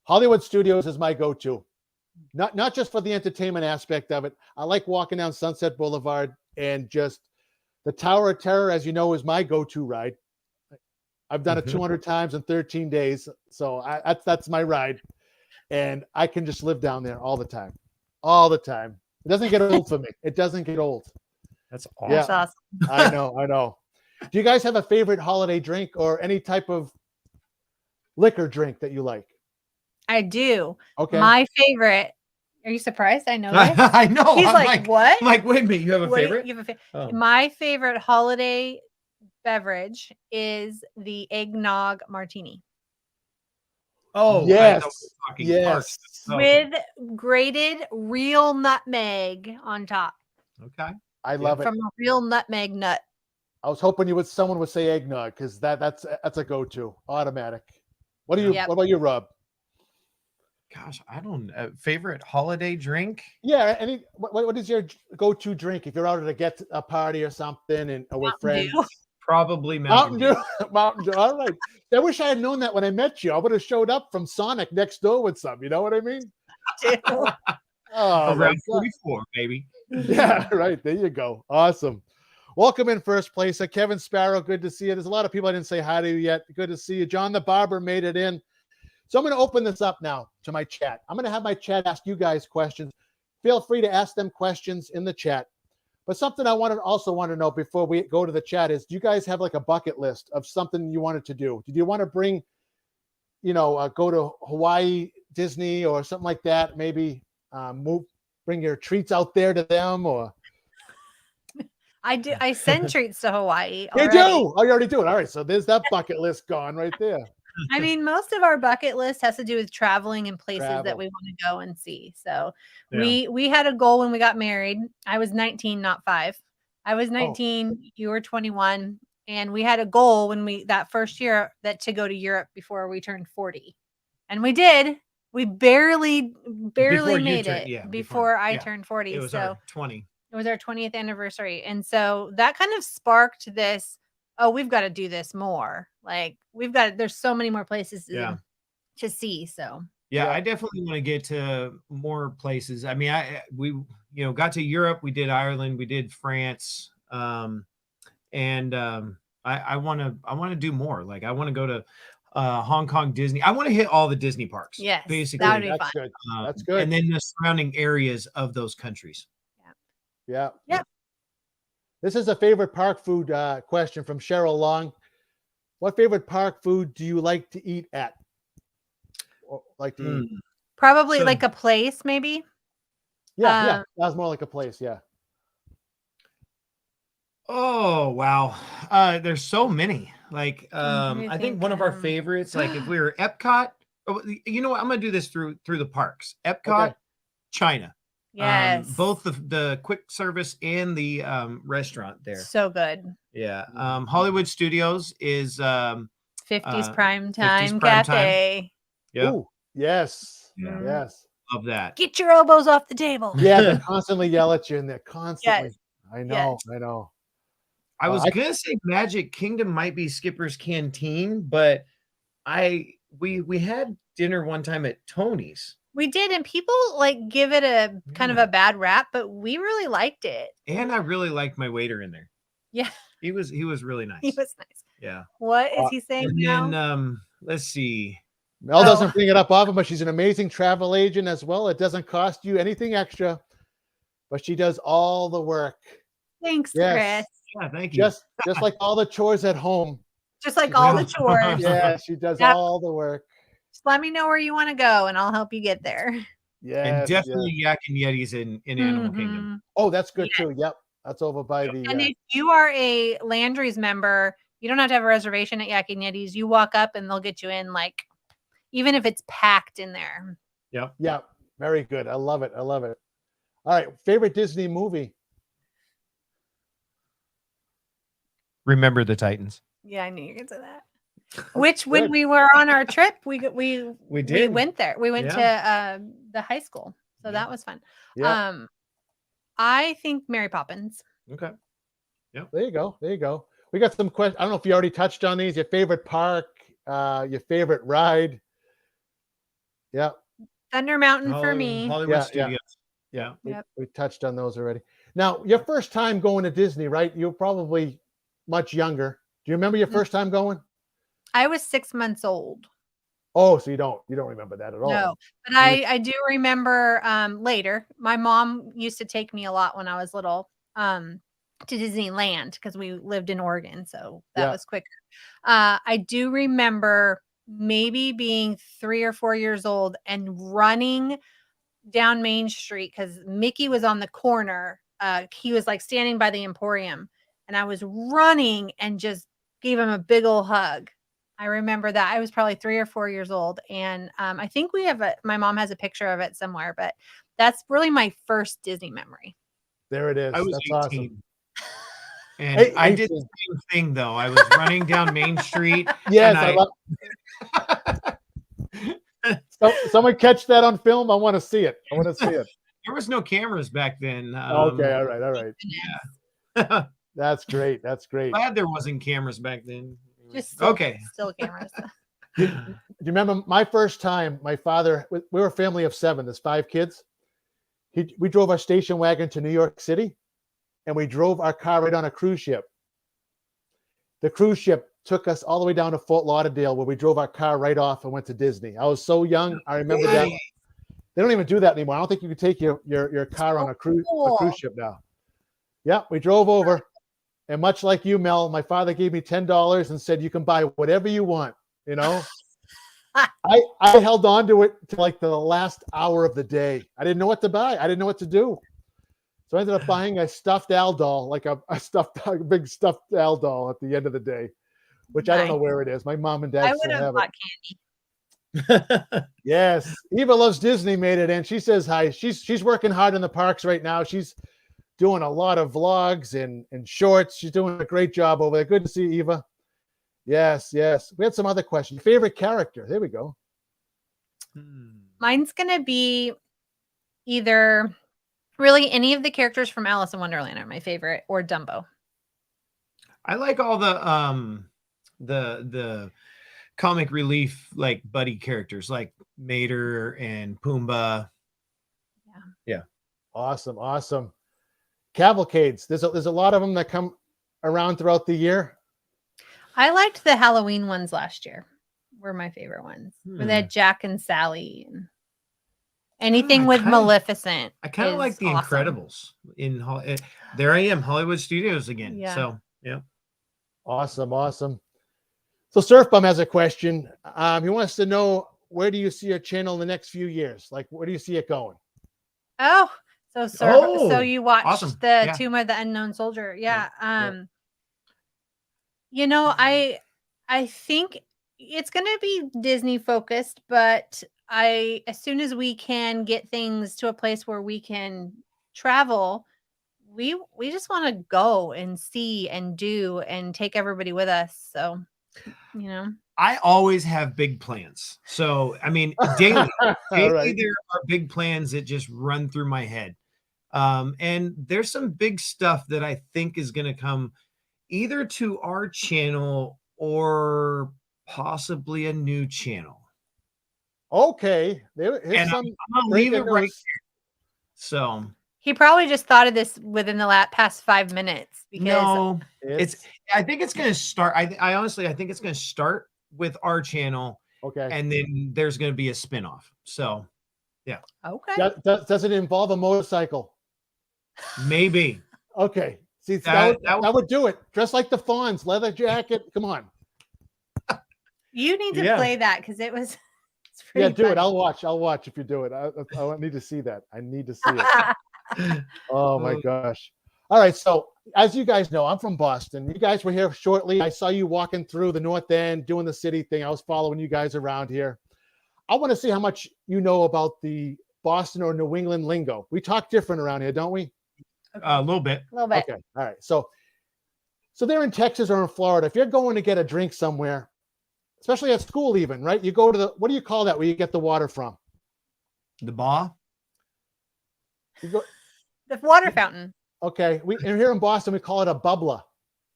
Hollywood Studios is my go-to. Not just for the entertainment aspect of it. I like walking down Sunset Boulevard and just the Tower of Terror, as you know, is my go-to ride. I've done it 200 times in 13 days. So that's my ride. And I can just live down there all the time. It doesn't get old for me. It doesn't get old. That's awesome. Yeah, that's awesome. I know. Do you guys have a favorite holiday drink or any type of liquor drink that you like? I do. Okay. My favorite. Are you surprised? I know this. I know. He's like, what? I'm like, wait a minute. You have a favorite? You have a My favorite holiday beverage is the eggnog martini. Oh, yes. With grated real nutmeg on top. Okay. I love it. From a real nutmeg nut. I was hoping someone would say eggnog because that's a go-to automatic. What about you, Rob? Gosh, I don't favorite holiday drink. Yeah, what is your go-to drink if you're out at a party or something and with friends? Probably Mountain Dew. Mountain Dew. All right. I wish I had known that when I met you. I would have showed up from Sonic next door with some. You know what I mean? Around 44, baby. Yeah, right. There you go. Awesome. Welcome in first place. Kevin Sparrow, good to see you. There's a lot of people I didn't say hi to yet. Good to see you. John the Barber made it in. So I'm going to open this up now to my chat. I'm going to have my chat ask you guys questions. Feel free to ask them questions in the chat. But something I also want to know before we go to the chat is, do you guys have like a bucket list of something you wanted to do? Did you want to bring, go to Hawaii, Disney, or something like that? Maybe bring your treats out there to them, or I do. I send treats to Hawaii. You do? Oh, you already do it. All right. So there's that bucket list gone right there. I mean, most of our bucket list has to do with traveling and places that we want to go and see. So we had a goal when we got married. I was 19, not 5. I was 19. You were 21. And we had a goal that first year to go to Europe before we turned 40. And we did. We barely made it before I turned 40. It was our 20. It was our 20th anniversary. And so that kind of sparked this, oh, we've got to do this more. Like there's so many more places to see. So yeah, I definitely want to get to more places. I mean, we got to Europe, we did Ireland, we did France. And I want to do more. Like I want to go to Hong Kong Disney. I want to hit all the Disney parks. Yes, basically. That would be That's fun. good. That's good. And then the surrounding areas of those countries. Yeah. Yeah. This is a favorite park food question from Cheryl Long. What favorite park food do you like to eat at? Or like to eat? Probably like a place, maybe. Yeah. That was more like a place. Yeah. Oh, wow. There's so many. Like, I think one of our favorites, like if we were Epcot, you know what? I'm going to do this through the parks. Epcot, China. Yes. Both the quick service and the restaurant there. So good. Yeah. Hollywood Studios is 50s prime time cafe. Yeah. Yes. Yeah. Yes. Love that. Get your elbows off the table. Yeah, they constantly yell at you and they're constantly. Yes. I know. I was gonna say Magic Kingdom might be Skipper's Canteen, but we had dinner one time at Tony's. We did, and people like give it a kind of a bad rap, but we really liked it. And I really liked my waiter in there. Yeah. He was really nice. He was nice. Yeah. What is he saying now? And then let's see. Mel doesn't bring it up often, but she's an amazing travel agent as well. It doesn't cost you anything extra, but she does all the work. Thanks, Chris. Yeah, thank you. Just like all the chores at home. Just like all the chores. Yeah, she does all the work. Just let me know where you want to go, and I'll help you get there. Yeah, and definitely Yak and Yetis in Animal Kingdom. Oh, that's good too. Yep, that's over by the. And if you are a Landry's member, you don't have to have a reservation at Yak and Yetis. You walk up, and they'll get you in, like, even if it's packed in there. Yep. Yeah, very good. I love it. All right, favorite Disney movie. Remember the Titans. Yeah, I knew you were gonna say that. Which, when we were on our trip, we did. We went there. We went to the high school, so that was fun. Yeah. I think Mary Poppins. Okay. Yeah. There you go. We got some questions. I don't know if you already touched on these. Your favorite park, your favorite ride. Yeah. Thunder Mountain for me. Hollywood Studios. Yeah. We touched on those already. Now, your first time going to Disney, right? You're probably much younger. Do you remember your first time going? I was 6 months old. Oh, so you don't remember that at all? No, but I do remember later. My mom used to take me a lot when I was little to Disneyland because we lived in Oregon, so that was quicker. I do remember maybe being 3 or 4 years old and running down Main Street because Mickey was on the corner. He was like standing by the Emporium, and I was running and just gave him a big old hug. I remember that. I was probably 3 or 4 years old. And I think my mom has a picture of it somewhere, but that's really my first Disney memory. There it is. I was That's 18. awesome. And I did the same thing though. I was running down Main Street. Yes, so, someone catch that on film. I want to see it. There was no cameras back then. Okay, all right. Yeah. That's great. Glad there wasn't cameras back then. Just still cameras. Do you remember my first time? My father, we were a family of 7. There's 5 kids. We drove our station wagon to New York City, and we drove our car right on a cruise ship. The cruise ship took us all the way down to Fort Lauderdale, where we drove our car right off and went to Disney. I was so young. I remember that. They don't even do that anymore. I don't think you can take your car on a cruise ship now. Yeah, we drove over. And much like you, Mel, my father gave me $10 and said, you can buy whatever you want, you know? I held on to it to like the last hour of the day. I didn't know what to buy. I didn't know what to do. So I ended up buying a stuffed owl doll, like a big stuffed owl doll at the end of the day, which I don't know where it is. My mom and dad still have it. Yes. Eva Loves Disney made it in. She says hi. She's working hard in the parks right now. She's doing a lot of vlogs and shorts. She's doing a great job over there. Good to see you, Eva. Yes. We had some other questions. Favorite character? There we go. Mine's going to be either Really, any of the characters from Alice in Wonderland are my favorite, or Dumbo. I like all the comic relief like buddy characters like Mater and Pumbaa. Yeah. Awesome. Cavalcades. There's a lot of them that come around throughout the year. I liked the Halloween ones last year. Were my favorite ones. Where they had Jack and Sally and anything with Maleficent. I kind of like the Incredibles there I am, Hollywood Studios again. Yeah. So yeah. Awesome. So Surf Bum has a question. He wants to know, where do you see your channel in the next few years? Like, where do you see it going? Oh, so you watched the Tomb of the Unknown Soldier. Yeah. You know, I think it's going to be Disney focused, but as soon as we can get things to a place where we can travel, we just want to go and see and do and take everybody with us. So, you know, I always have big plans. So, I mean, daily Right. there are big plans that just run through my head. And there's some big stuff that I think is going to come either to our channel or possibly a new channel. Okay. And I'm gonna leave it right here. So he probably just thought of this within the past 5 minutes, because I think it's going to start. I honestly think it's going to start with our channel. Okay. And then there's going to be a spinoff. So yeah. Okay. Does it involve a motorcycle? Maybe. Okay. See, that would do it. Dress like the Fawns, leather jacket. Come on. You need to play that, because it's pretty do funny. it. I'll watch if you do it. I need to see that. I need to see it. Oh my gosh. All right. So as you guys know, I'm from Boston. You guys were here shortly. I saw you walking through the North End, doing the city thing. I was following you guys around here. I want to see how much you know about the Boston or New England lingo. We talk different around here, don't we? A little bit. Okay. All right. So they're in Texas or in Florida. If you're going to get a drink somewhere, especially at school even, right? You go to what do you call that where you get the water from? The bar? The water fountain. Okay. And here in Boston, we call it a bubbler.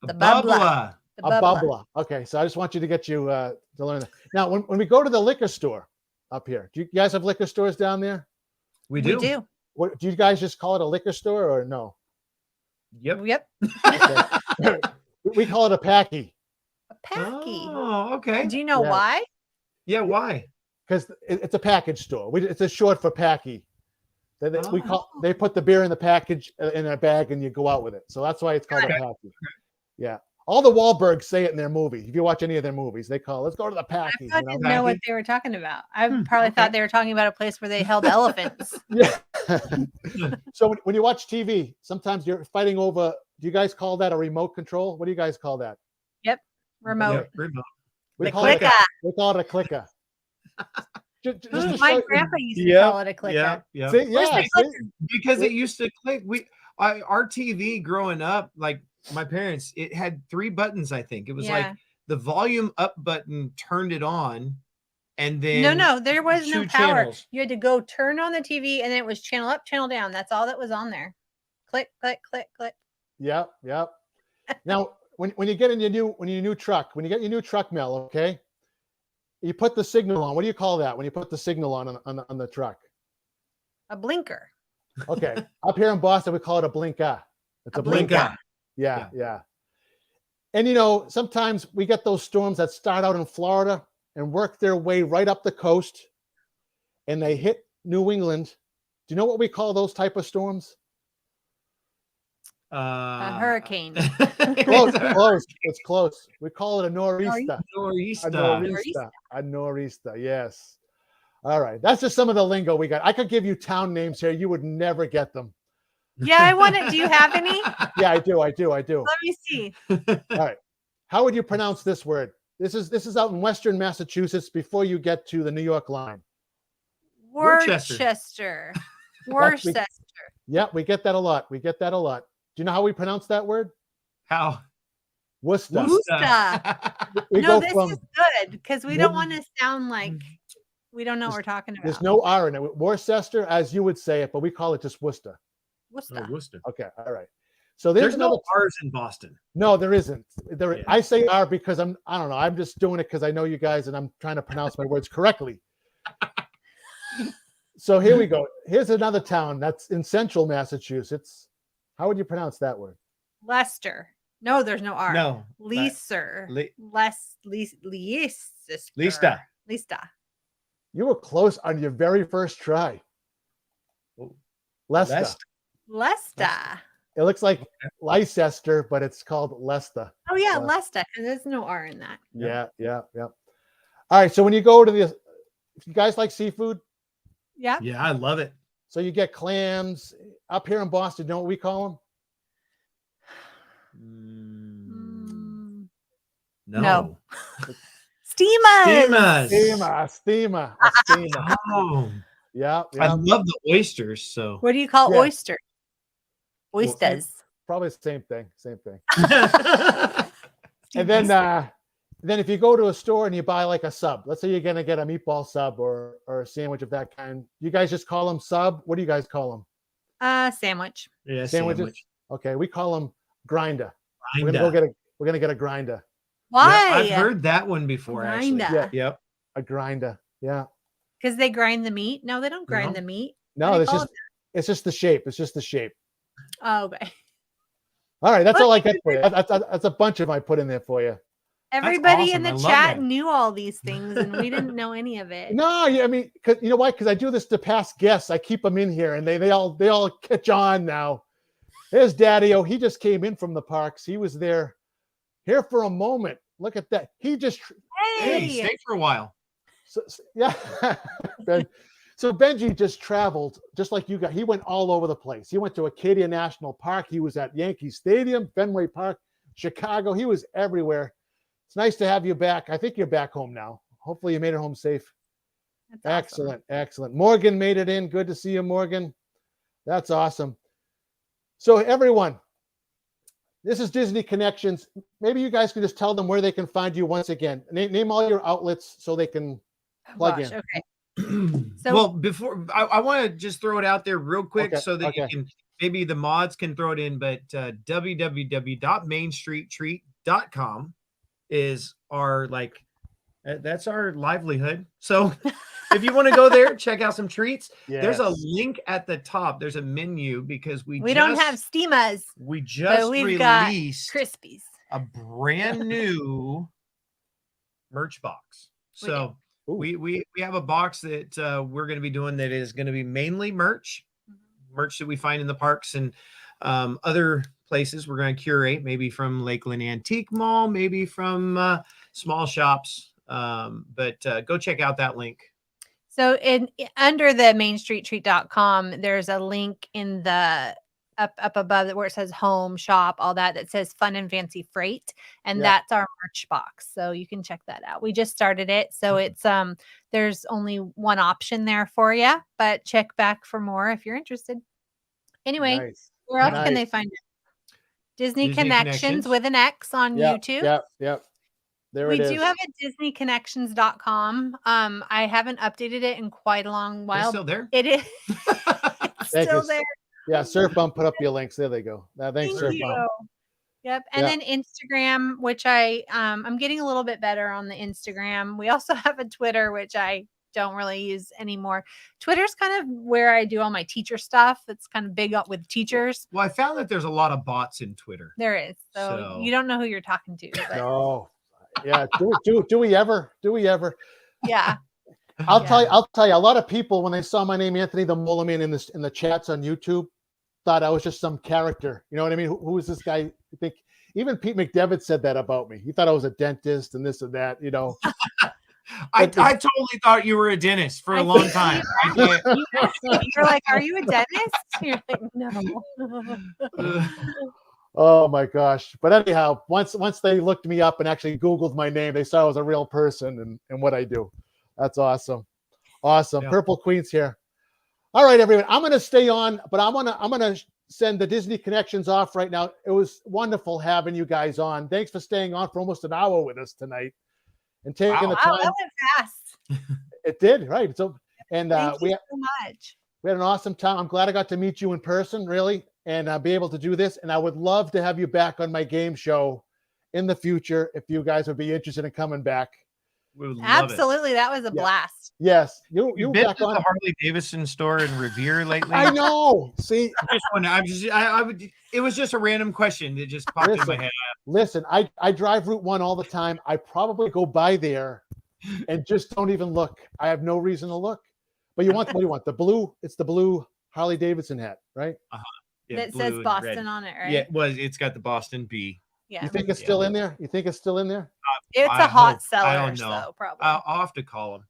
The bubbler. A bubbler. Okay. So I just want you to learn that. Now, when we go to the liquor store up here, do you guys have liquor stores down there? We do. What do you guys just call it, a liquor store or no? Yep. Okay. We call it a packy. A packy. Oh, okay. Do you know why? Yeah, why? Because it's a package store. It's a short for packy. They put the beer in the package in a bag and you go out with it. So that's why it's called a packy. Yeah. All the Wahlbergs say it in their movie. If you watch any of their movies, they call let's go to the packy. I didn't know what they were talking about. I probably thought they were talking about a place where they held elephants. Yeah. So when you watch TV, sometimes you're fighting over, do you guys call that a remote control? What do you guys call that? Yep. Remote. Yep, remote. We call it a clicker. My grandpa used to call it a clicker. Yeah. See, because it used to click. Our TV growing up, like my parents, it had 3 buttons. I think it was like the volume up button turned it on, and then no, there was no power. Channels. You had to go turn on the TV, and then it was channel up, channel down. That's all that was on there. Click, click, click, click. Yep. Now, when you get in your new truck, when you get your new truck, Mel, okay, you put the signal on. What do you call that when you put the signal on the truck? A blinker. Okay. Up here in Boston, we call it a blinker. It's a blinker. Yeah. And sometimes we get those storms that start out in Florida and work their way right up the coast, and they hit New England. Do you know what we call those type of storms? A hurricane. Close. It's close. We call it a nor'easter. A nor'easter. Yes. All right. That's just some of the lingo we got. I could give you town names here. You would never get them. Yeah, I want it. Do you have any? Yeah, I do. Let me see. All right. How would you pronounce this word? This is out in Western Massachusetts before you get to the New York line. Worcester. Yeah, we get that a lot. Do you know how we pronounce that word? How? Worcester. No, this is good because we don't want to sound like we don't know what we're talking about. There's no R in it. Worcester, as you would say it, but we call it just Worcester. Worcester. Oh, Worcester. Okay, all right. So There's no R's in Boston. No, there isn't. There, Yeah. I say R because I don't know. I'm just doing it because I know you guys and I'm trying to pronounce my words correctly. So here we go. Here's another town that's in central Massachusetts. How would you pronounce that word? Leicester. No, there's no R. No. Leicester. Leicester. You were close on your very first try. Leicester. It looks like Leicester, but it's called Leicester. Oh yeah, Leicester, because there's no R in that. Yeah. All right. So when you go to if you guys like seafood, yeah, I love it. So you get clams up here in Boston. You know what we call them? No. Steamers. Oh. Yeah. I love the oysters. So what do you call oysters? Oysters. Probably the same thing. And then if you go to a store and you buy like a sub, let's say you're going to get a meatball sub or a sandwich of that kind. You guys just call them sub. What do you guys call them? Sandwich. Yeah, sandwich. Okay, we call them grinder. We're gonna get a grinder. Why? Yeah, I've heard that one before. Grinder. Actually. Yep. A grinder. Yeah. Because they grind the meat. No, they don't grind the meat. No, it's just the shape. It's just the shape. Oh, okay. All right, that's all I got for you. That's a bunch of I put in there for you. Everybody in the chat knew all these things, and we didn't know any of it. No, I mean, you know why? Because I do this to past guests. I keep them in here, and they all catch on now. There's Daddy-O. He just came in from the parks. He was here for a moment. Look at that. He just stayed for a while. So yeah. So Benji just traveled, just like you guys. He went all over the place. He went to Acadia National Park. He was at Yankee Stadium, Fenway Park, Chicago. He was everywhere. It's nice to have you back. I think you're back home now. Hopefully you made it home safe. That's awesome. Excellent. Morgan made it in. Good to see you, Morgan. That's awesome. So everyone, this is Disney Connections. Maybe you guys can just tell them where they can find you once again. Name all your outlets so they can plug in. Okay. Well, before I want to just throw it out there real quick so that you can, maybe the mods can throw it in, but www.mainstreettreat.com is our that's our livelihood. So if you want to go there, check out some treats. Yes. There's a link at the top. There's a menu because we don't have steamers. We just released Crispies, a brand new merch box. So we have a box that we're going to be doing that is going to be mainly merch that we find in the parks and other places. We're going to curate, maybe from Lakeland Antique Mall, maybe from small shops. But go check out that link. So under the mainstreettreat.com, there's a link in the up above where it says home, shop, all that says Fun and Fancy Freight, and that's our merch box. So you can check that out. We just started it, so it's there's only one option there for you, but check back for more if you're interested. Anyway, where else can they find it? Disney Connections with an X on YouTube. Yep. There we do have a DisneyConnections.com. I haven't updated it in quite a long while. It's still there? It is. It's still there. Yeah, Surf Bump put up your links. There they go. Thanks, Surf Bump. Yep. And then Instagram, which I'm getting a little bit better on the Instagram. We also have a Twitter, which I don't really use anymore. Twitter's kind of where I do all my teacher stuff. It's kind of big up with teachers. Well, I found that there's a lot of bots in Twitter. There is. So you don't know who you're talking to. But... No. Yeah. Do we ever? Yeah. I'll tell you, a lot of people, when they saw my name, Anthony the Molar Man, in the chats on YouTube, thought I was just some character. You know what I mean? Who is this guy? I think even Pete McDevitt said that about me. He thought I was a dentist and this and that, you know. I totally thought you were a dentist for a long time. You're like, are you a dentist? You're like, no. Oh my gosh. But anyhow, once they looked me up and actually Googled my name, they saw I was a real person and what I do. That's awesome. Awesome. Yeah. Purple Queen's here. All right, everyone. I'm going to stay on, but I'm going to send the Disney Connections off right now. It was wonderful having you guys on. Thanks for staying on for almost an hour with us tonight and taking the time. That went fast. It did, right? So, and thank you so much. We had an awesome time. I'm glad I got to meet you in person, really, and be able to do this. And I would love to have you back on my game show in the future if you guys would be interested in coming back. We would love Absolutely. That was a blast. Yes. You've been to the Harley Davidson store in Revere lately? I know. See, it was just a random question that just popped in my head. Listen, I drive Route 1 all the time. I probably go by there and just don't even look. I have no reason to look. But what do you want? The blue, it's the blue Harley Davidson hat, right? Yeah, that says Boston on it, right? Yeah, it's got the Boston B. Yeah. You think it's still in there? It's a hot seller. I don't know. So probably. I'll have to call him.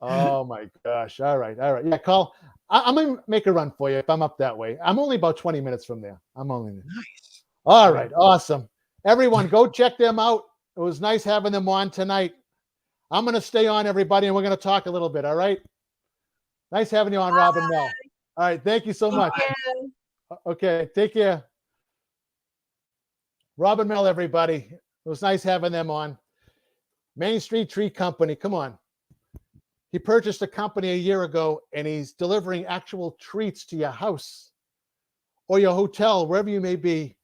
Oh my gosh. All right. Yeah, call. I'm going to make a run for you if I'm up that way. I'm only about 20 minutes from there. I'm only there. Nice. All right. Awesome. Everyone, go check them out. It was nice having them on tonight. I'm going to stay on, everybody, and we're going to talk a little bit. All right. Nice having you on, Rob and Mel. All right. Thank you so much. Okay. Take care. Rob and Mel, everybody. It was nice having them on. Main Street Tree Company. Come on. He purchased a company a year ago, and he's delivering actual treats to your house or your hotel, wherever you may be.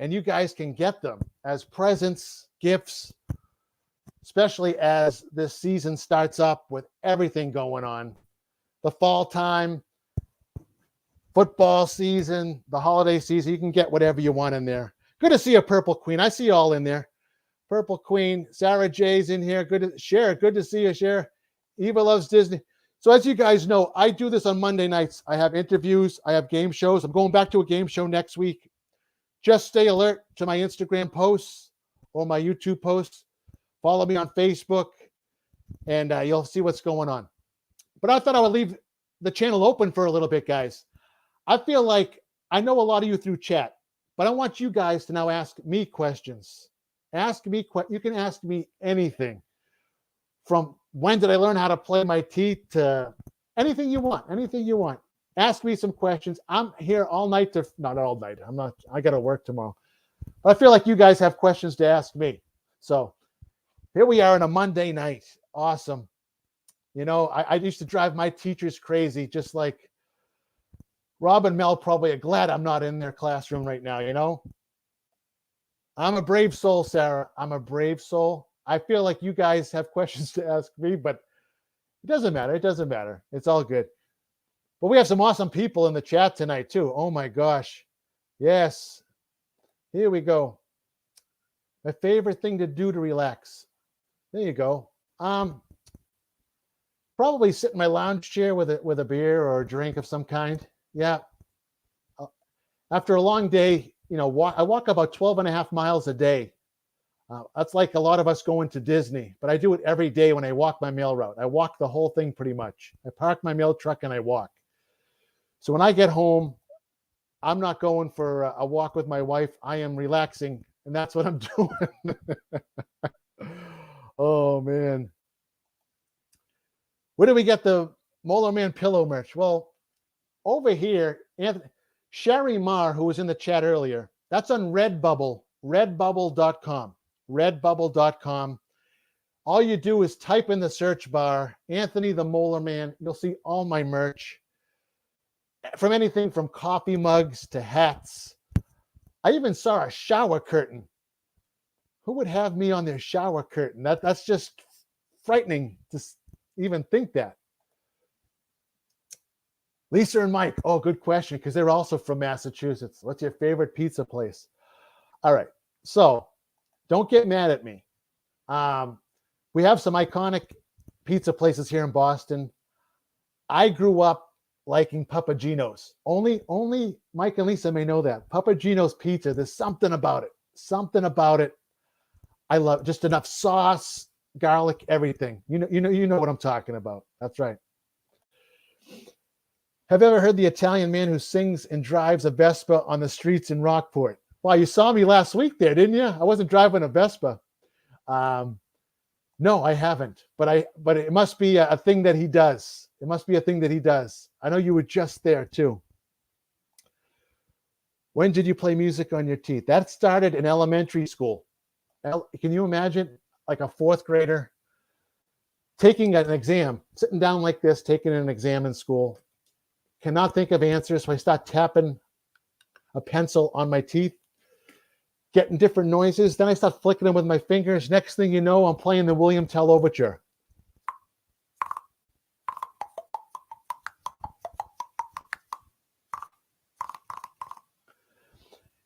And you guys can get them as presents, gifts, especially as this season starts up with everything going on. The fall time, football season, the holiday season, you can get whatever you want in there. Good to see you, Purple Queen. I see you all in there. Purple Queen, Sarah J's in here. Good to see you, Cher. Eva loves Disney. So as you guys know, I do this on Monday nights. I have interviews. I have game shows. I'm going back to a game show next week. Just stay alert to my Instagram posts or my YouTube posts. Follow me on Facebook, and you'll see what's going on. But I thought I would leave the channel open for a little bit, guys. I feel like I know a lot of you through chat, but I want you guys to now ask me questions. You can ask me anything. From when did I learn how to play my teeth to anything you want. Ask me some questions. I'm here all night not all night. I got to work tomorrow. But I feel like you guys have questions to ask me. So here we are on a Monday night. Awesome. You know, I used to drive my teachers crazy, just like Rob and Mel probably are glad I'm not in their classroom right now, you know? I'm a brave soul, Sarah. I'm a brave soul. I feel like you guys have questions to ask me, but it doesn't matter. It's all good. But we have some awesome people in the chat tonight, too. Oh, my gosh. Yes. Here we go. My favorite thing to do to relax. There you go. Probably sit in my lounge chair with a beer or a drink of some kind. Yeah. After a long day, you know, I walk about 12 and a half miles a day. That's like a lot of us going to Disney, but I do it every day when I walk my mail route. I walk the whole thing pretty much. I park my mail truck and I walk. So when I get home, I'm not going for a walk with my wife. I am relaxing, and that's what I'm doing. Oh, man. Where do we get the Molar Man pillow merch? Well, over here, Sherry Marr, who was in the chat earlier, that's on Redbubble, redbubble.com. Redbubble.com. All you do is type in the search bar, Anthony the Molar Man. You'll see all my merch. From anything from coffee mugs to hats. I even saw a shower curtain. Who would have me on their shower curtain? That's just frightening to even think that. Lisa and Mike. Oh, good question, because they're also from Massachusetts. What's your favorite pizza place? All right. So don't get mad at me. We have some iconic pizza places here in Boston. I grew up liking Papa Gino's. Only Mike and Lisa may know that. Papa Gino's pizza, there's something about it. I love just enough sauce, garlic, everything. You know what I'm talking about. That's right. Have you ever heard the Italian man who sings and drives a Vespa on the streets in Rockport? Well, you saw me last week there, didn't you? I wasn't driving a Vespa. No, I haven't. But it must be a thing that he does. It must be a thing that he does. I know you were just there too. When did you play music on your teeth? That started in elementary school. Can you imagine like a fourth grader taking an exam, sitting down like this, taking an exam in school, cannot think of answers. So I start tapping a pencil on my teeth, getting different noises. Then I start flicking them with my fingers. Next thing you know, I'm playing the William Tell Overture.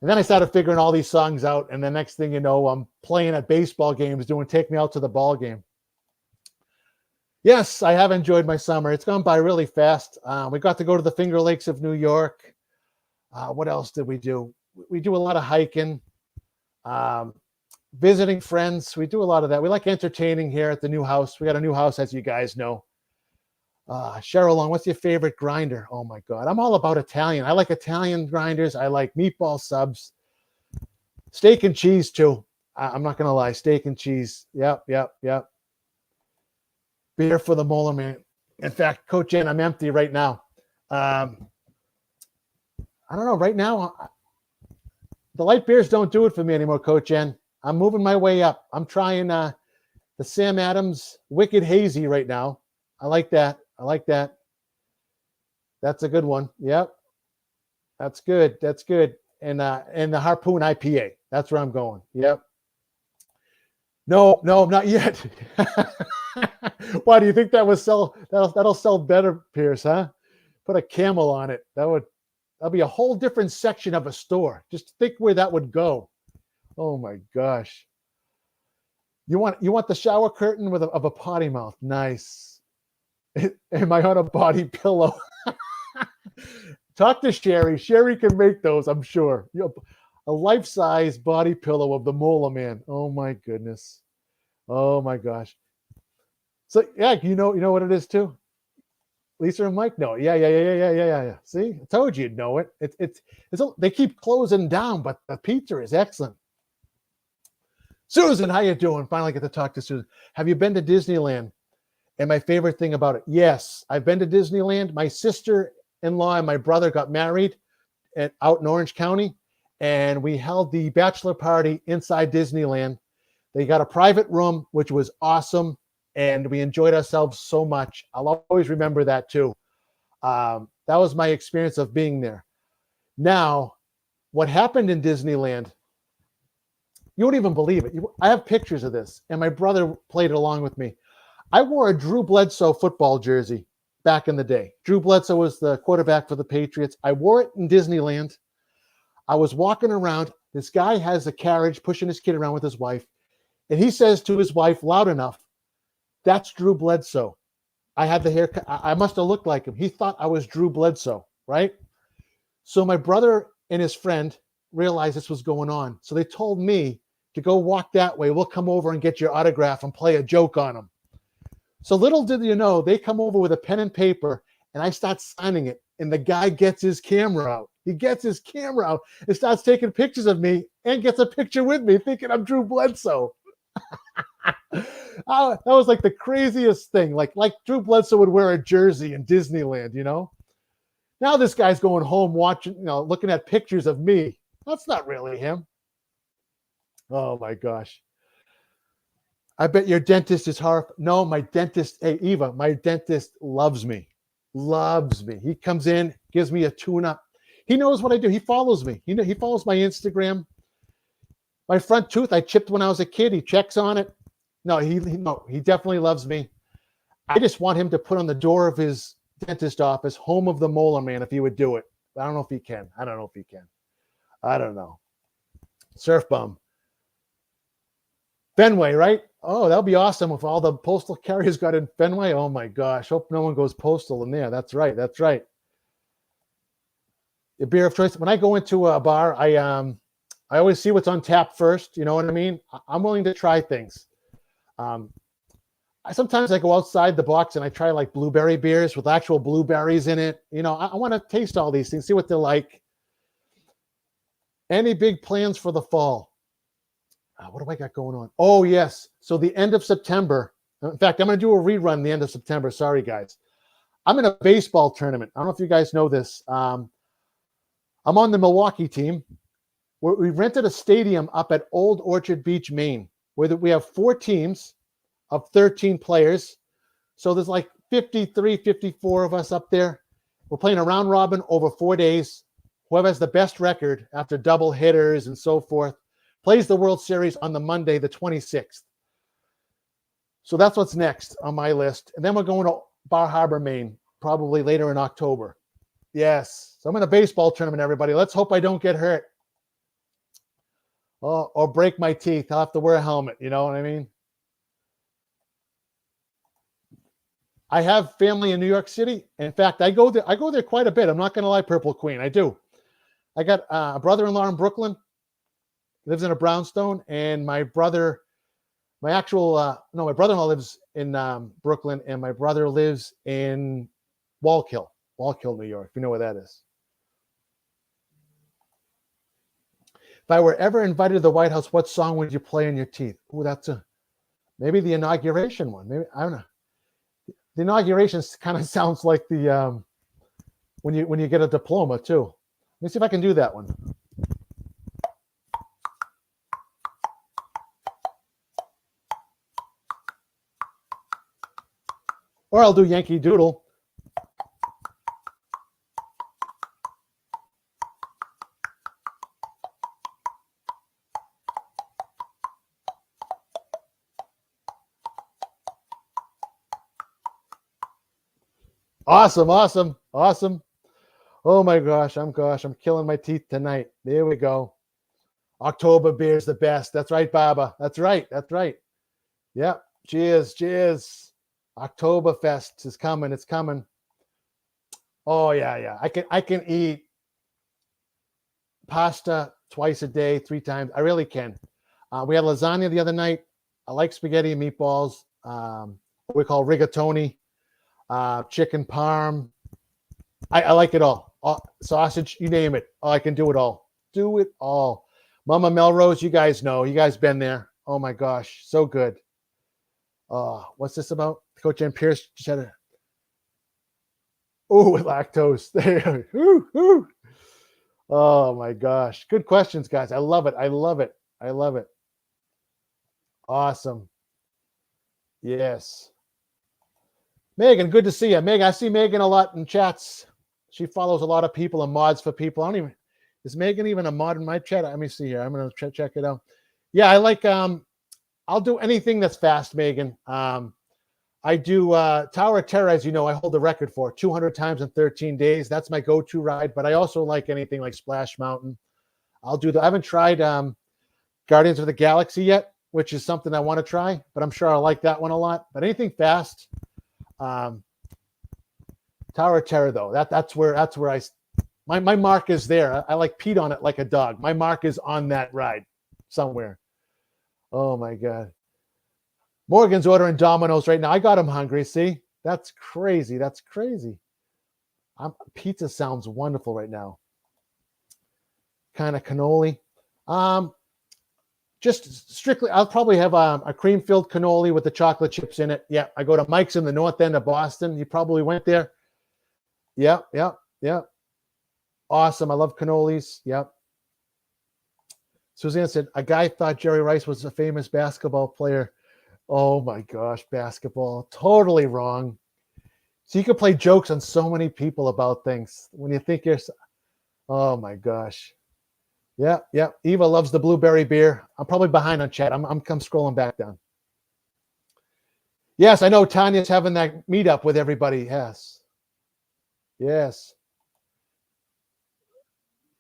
And then I started figuring all these songs out. And the next thing you know, I'm playing at baseball games, doing Take Me Out to the Ball Game. Yes, I have enjoyed my summer. It's gone by really fast. We got to go to the Finger Lakes of New York. What else did we do? We do a lot of hiking, visiting friends. We do a lot of that. We like entertaining here at the new house. We got a new house, as you guys know. Cheryl, what's your favorite grinder? Oh my God, I'm all about Italian. I like Italian grinders. I like meatball subs, steak and cheese too. I'm not gonna lie, steak and cheese. Yep. Beer for the Molar Man. In fact, Coach Jen, I'm empty right now. I don't know. Right now, the light beers don't do it for me anymore, Coach Jen. I'm moving my way up. I'm trying the Sam Adams Wicked Hazy right now. I like that. That's a good one. Yep. That's good. And the Harpoon IPA. That's where I'm going. Yep. No, not yet. Why do you think that would sell? That'll sell better, Pierce, huh? Put a camel on it. That'll be a whole different section of a store. Just think where that would go. Oh my gosh. You want the shower curtain of a potty mouth. Nice. Am I on a body pillow? Talk to Sherry. Sherry can make those, I'm sure. A life-size body pillow of the Molar Man. Oh my goodness. Oh my gosh. So yeah, you know what it is too. Lisa and Mike know. Yeah. See, I told you you'd know it. They keep closing down, but the pizza is excellent. Susan, how you doing? Finally get to talk to Susan. Have you been to Disneyland? And my favorite thing about it, yes, I've been to Disneyland. My sister-in-law and my brother got married out in Orange County, and we held the bachelor party inside Disneyland. They got a private room, which was awesome, and we enjoyed ourselves so much. I'll always remember that too. That was my experience of being there. Now, what happened in Disneyland, you won't even believe it. I have pictures of this, and my brother played along with me. I wore a Drew Bledsoe football jersey back in the day. Drew Bledsoe was the quarterback for the Patriots. I wore it in Disneyland. I was walking around. This guy has a carriage pushing his kid around with his wife. And he says to his wife loud enough, "That's Drew Bledsoe." I had the haircut. I must have looked like him. He thought I was Drew Bledsoe, right? So my brother and his friend realized this was going on. So they told me to go walk that way. We'll come over and get your autograph and play a joke on him. So little did you know, they come over with a pen and paper, and I start signing it. And the guy gets his camera out. He gets his camera out and starts taking pictures of me and gets a picture with me, thinking I'm Drew Bledsoe. That was like the craziest thing. Like Drew Bledsoe would wear a jersey in Disneyland, you know? Now this guy's going home watching, looking at pictures of me. That's not really him. Oh my gosh. I bet your dentist is horrified. No, my dentist, hey, Eva, my dentist loves me. Loves me. He comes in, gives me a tune-up. He knows what I do. He follows me. He follows my Instagram. My front tooth, I chipped when I was a kid. He checks on it. No, he definitely loves me. I just want him to put on the door of his dentist office, "Home of the Molar Man," if he would do it. I don't know if he can. I don't know. Surf bum. Fenway, right? Oh, that'll be awesome if all the postal carriers got in Fenway. Oh my gosh. Hope no one goes postal in there. That's right. The beer of choice. When I go into a bar, I always see what's on tap first. You know what I mean? I'm willing to try things. Sometimes I go outside the box and I try like blueberry beers with actual blueberries in it. I want to taste all these things, see what they're like. Any big plans for the fall? What do I got going on? Oh, yes. So the end of September. In fact, I'm going to do a rerun the end of September. Sorry, guys. I'm in a baseball tournament. I don't know if you guys know this. I'm on the Milwaukee team. We rented a stadium up at Old Orchard Beach, Maine, where we have 4 teams of 13 players. So there's like 53, 54 of us up there. We're playing a round robin over 4 days. Whoever has the best record after double hitters and so forth plays the World Series on the Monday, the 26th. So that's what's next on my list. And then we're going to Bar Harbor, Maine, probably later in October. Yes. So I'm in a baseball tournament, everybody. Let's hope I don't get hurt. Oh, or break my teeth. I'll have to wear a helmet. You know what I mean? I have family in New York City. In fact, I go there quite a bit. I'm not going to lie, Purple Queen. I do. I got a brother-in-law in Brooklyn, lives in a brownstone, and my brother-in-law lives in Brooklyn, and my brother lives in Wallkill, New York. If you know where that is. If I were ever invited to the White House, what song would you play in your teeth? Oh, that's maybe the inauguration one. Maybe, I don't know. The inauguration kind of sounds like the when you get a diploma too. Let me see if I can do that one. Or I'll do Yankee Doodle. Awesome. Oh my gosh, I'm killing my teeth tonight. There we go. October beer's the best. That's right, Baba. That's right. Yep. Cheers. Oktoberfest is coming. It's coming. Oh yeah. I can eat pasta twice a day, 3 times. I really can. We had lasagna the other night. I like spaghetti and meatballs. What we call rigatoni, chicken parm. I like it all. Sausage, you name it. Oh, I can do it all. Mama Melrose, you guys know. You guys been there. Oh my gosh, so good. What's this about? Coach Ann Pierce just had lactose. There. Oh my gosh. Good questions, guys. I love it. Awesome. Yes. Megan, good to see you. Megan, I see Megan a lot in chats. She follows a lot of people and mods for people. Is Megan even a mod in my chat? Let me see here. I'm going to check it out. Yeah, I like, I'll do anything that's fast, Megan. I do Tower of Terror, as you know, I hold the record for 200 times in 13 days. That's my go-to ride, but I also like anything like Splash Mountain. I'll do that. I haven't tried Guardians of the Galaxy yet, which is something I want to try, but I'm sure I'll like that one a lot. But anything fast, Tower of Terror, though, that's where my mark is there. I like peed on it like a dog. My mark is on that ride somewhere. Oh my God. Morgan's ordering Domino's right now. I got him hungry. See, that's crazy. Pizza sounds wonderful right now. Kind of cannoli. Just strictly, I'll probably have a cream-filled cannoli with the chocolate chips in it. Yeah, I go to Mike's in the north end of Boston. You probably went there. Yep. Awesome. I love cannolis. Yep. Suzanne said, a guy thought Jerry Rice was a famous basketball player. Oh my gosh, basketball. Totally wrong. So you can play jokes on so many people about things when you think you're, oh my gosh. Yeah. Eva loves the blueberry beer. I'm probably behind on chat. I'm scrolling back down. Yes, I know Tanya's having that meetup with everybody. Yes.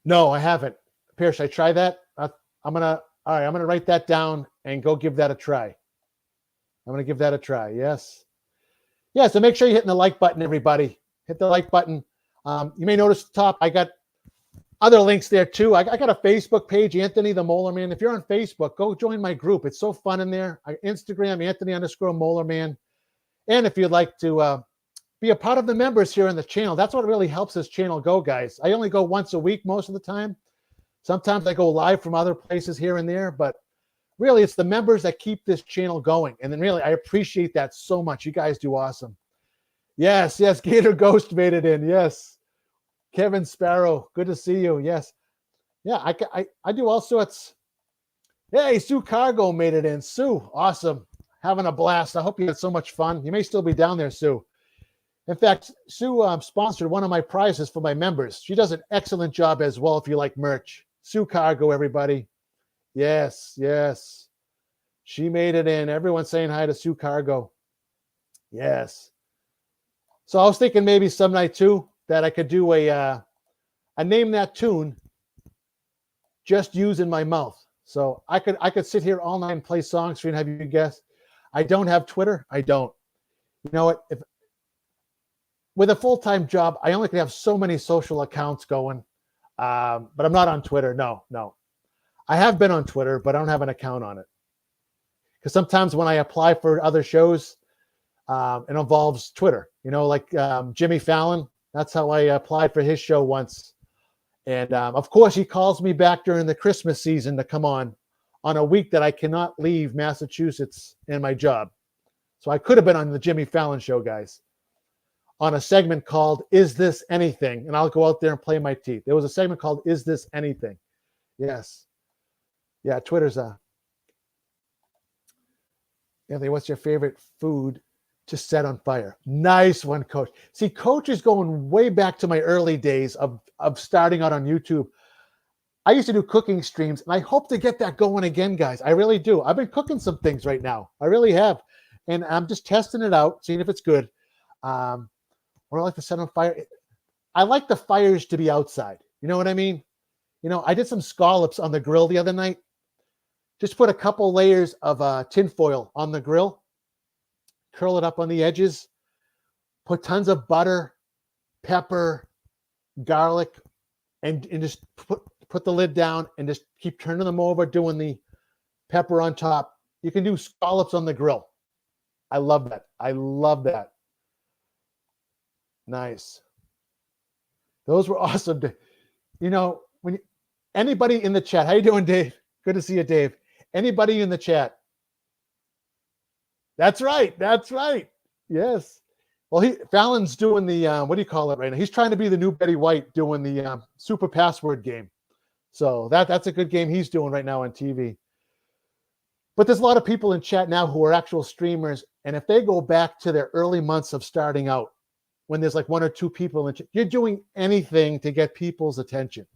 No, I haven't. Pierce, should I try that? I'm gonna write that down and go give that a try. I'm gonna give that a try. Yes. Yeah, so make sure you're hitting the like button, everybody. Hit the like button. You may notice at the top, I got other links there too. I got a Facebook page, Anthony the Molar Man. If you're on Facebook, go join my group. It's so fun in there. Instagram, Anthony_Molar Man. And if you'd like to be a part of the members here in the channel, that's what really helps this channel go, guys. I only go once a week most of the time. Sometimes I go live from other places here and there, but really it's the members that keep this channel going. And then really, I appreciate that so much. You guys do awesome. Yes, Gator Ghost made it in. Yes. Kevin Sparrow, good to see you. Yes. Yeah, I do all sorts. Hey, Sue Cargo made it in. Sue, awesome. having a blast. I hope you had so much fun. You may still be down there, Sue. In fact, Sue sponsored one of my prizes for my members. She does an excellent job as well if you like merch. Sue Cargo, everybody. Yes, yes. She made it in. Everyone's saying hi to Sue Cargo. Yes. So I was thinking maybe some night too that I could do a name that tune, just using my mouth. So I could sit here all night and play songs for you and have you guess. I don't have Twitter. I don't. You know what? If with a full-time job, I only can have so many social accounts going, but I'm not on Twitter. No. I have been on Twitter, but I don't have an account on it. Because sometimes when I apply for other shows, it involves Twitter. You know, like Jimmy Fallon. That's how I applied for his show once. And of course, he calls me back during the Christmas season to come on a week that I cannot leave Massachusetts and my job. So I could have been on the Jimmy Fallon show, guys, on a segment called Is This Anything? And I'll go out there and play my teeth. There was a segment called Is This Anything? Yes. Yeah, Twitter's Anthony, what's your favorite food to set on fire? Nice one, Coach. See, Coach is going way back to my early days of starting out on YouTube. I used to do cooking streams, and I hope to get that going again, guys. I really do. I've been cooking some things right now. I really have. And I'm just testing it out, seeing if it's good. Or I like to set on fire. I like the fires to be outside. You know what I mean? You know, I did some scallops on the grill the other night. Just put a couple layers of tinfoil on the grill, curl it up on the edges, put tons of butter, pepper, garlic, and just put the lid down and just keep turning them over, doing the pepper on top. You can do scallops on the grill. I love that. I love that. Nice. Those were awesome. You know, anybody in the chat, how you doing, Dave? Good to see you, Dave. Anybody in the chat? That's right. That's right. Yes. Well, Fallon's doing the what do you call it right now? He's trying to be the new Betty White, doing the super password game. So that's a good game he's doing right now on TV. But there's a lot of people in chat now who are actual streamers, and if they go back to their early months of starting out, when there's like one or two people in chat, you're doing anything to get people's attention.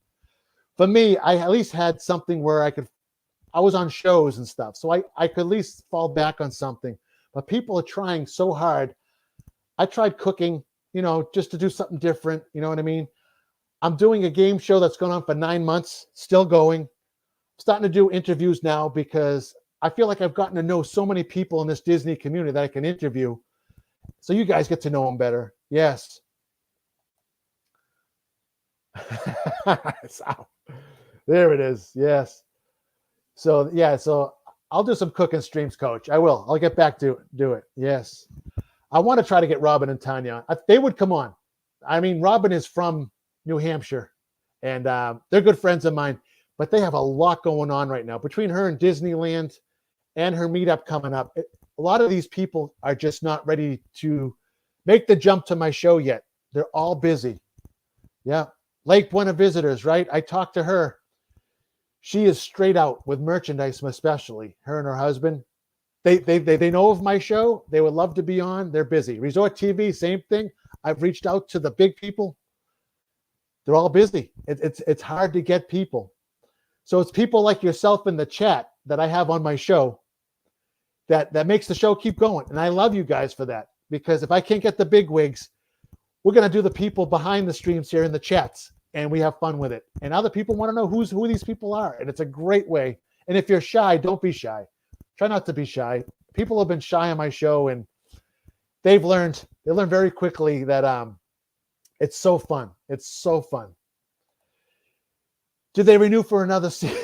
For me, I at least had something where I was on shows and stuff, so I could at least fall back on something. But people are trying so hard. I tried cooking, you know, just to do something different. You know what I mean? I'm doing a game show that's going on for 9 months, still going. I'm starting to do interviews now because I feel like I've gotten to know so many people in this Disney community that I can interview. So you guys get to know them better. Yes. So, there it is. Yes. So, yeah. So I'll do some cooking streams, Coach. I will. I'll get back to do it. Yes. I want to try to get Robin and Tanya. They would come on. I mean, Robin is from New Hampshire, and they're good friends of mine, but they have a lot going on right now between her and Disneyland and her meetup coming up. A lot of these people are just not ready to make the jump to my show yet. They're all busy. Yeah. Lake Buena visitors, right? I talked to her. She is straight out with merchandise, especially her and her husband. They know of my show. They would love to be on. They're busy. Resort TV, same thing. I've reached out to the big people. They're all busy. It's hard to get people. So it's people like yourself in the chat that I have on my show that makes the show keep going. And I love you guys for that, because if I can't get the big wigs, we're going to do the people behind the streams here in the chats, and we have fun with it. And other people want to know who these people are. And it's a great way. And if you're shy, don't be shy. Try not to be shy. People have been shy on my show, and they learned very quickly that it's so fun. It's so fun. Did they renew for another season?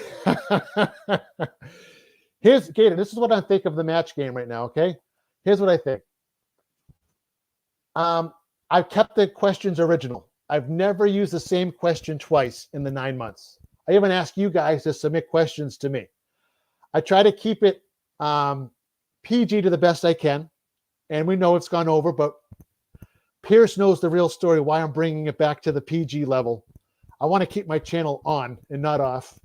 Here's Gator. This is what I think of the match game right now. Okay, here's what I think. I've kept the questions original. I've never used the same question twice in the 9 months. I even ask you guys to submit questions to me. I try to keep it PG to the best I can, and we know it's gone over, but Pierce knows the real story why I'm bringing it back to the PG level. I want to keep my channel on and not off.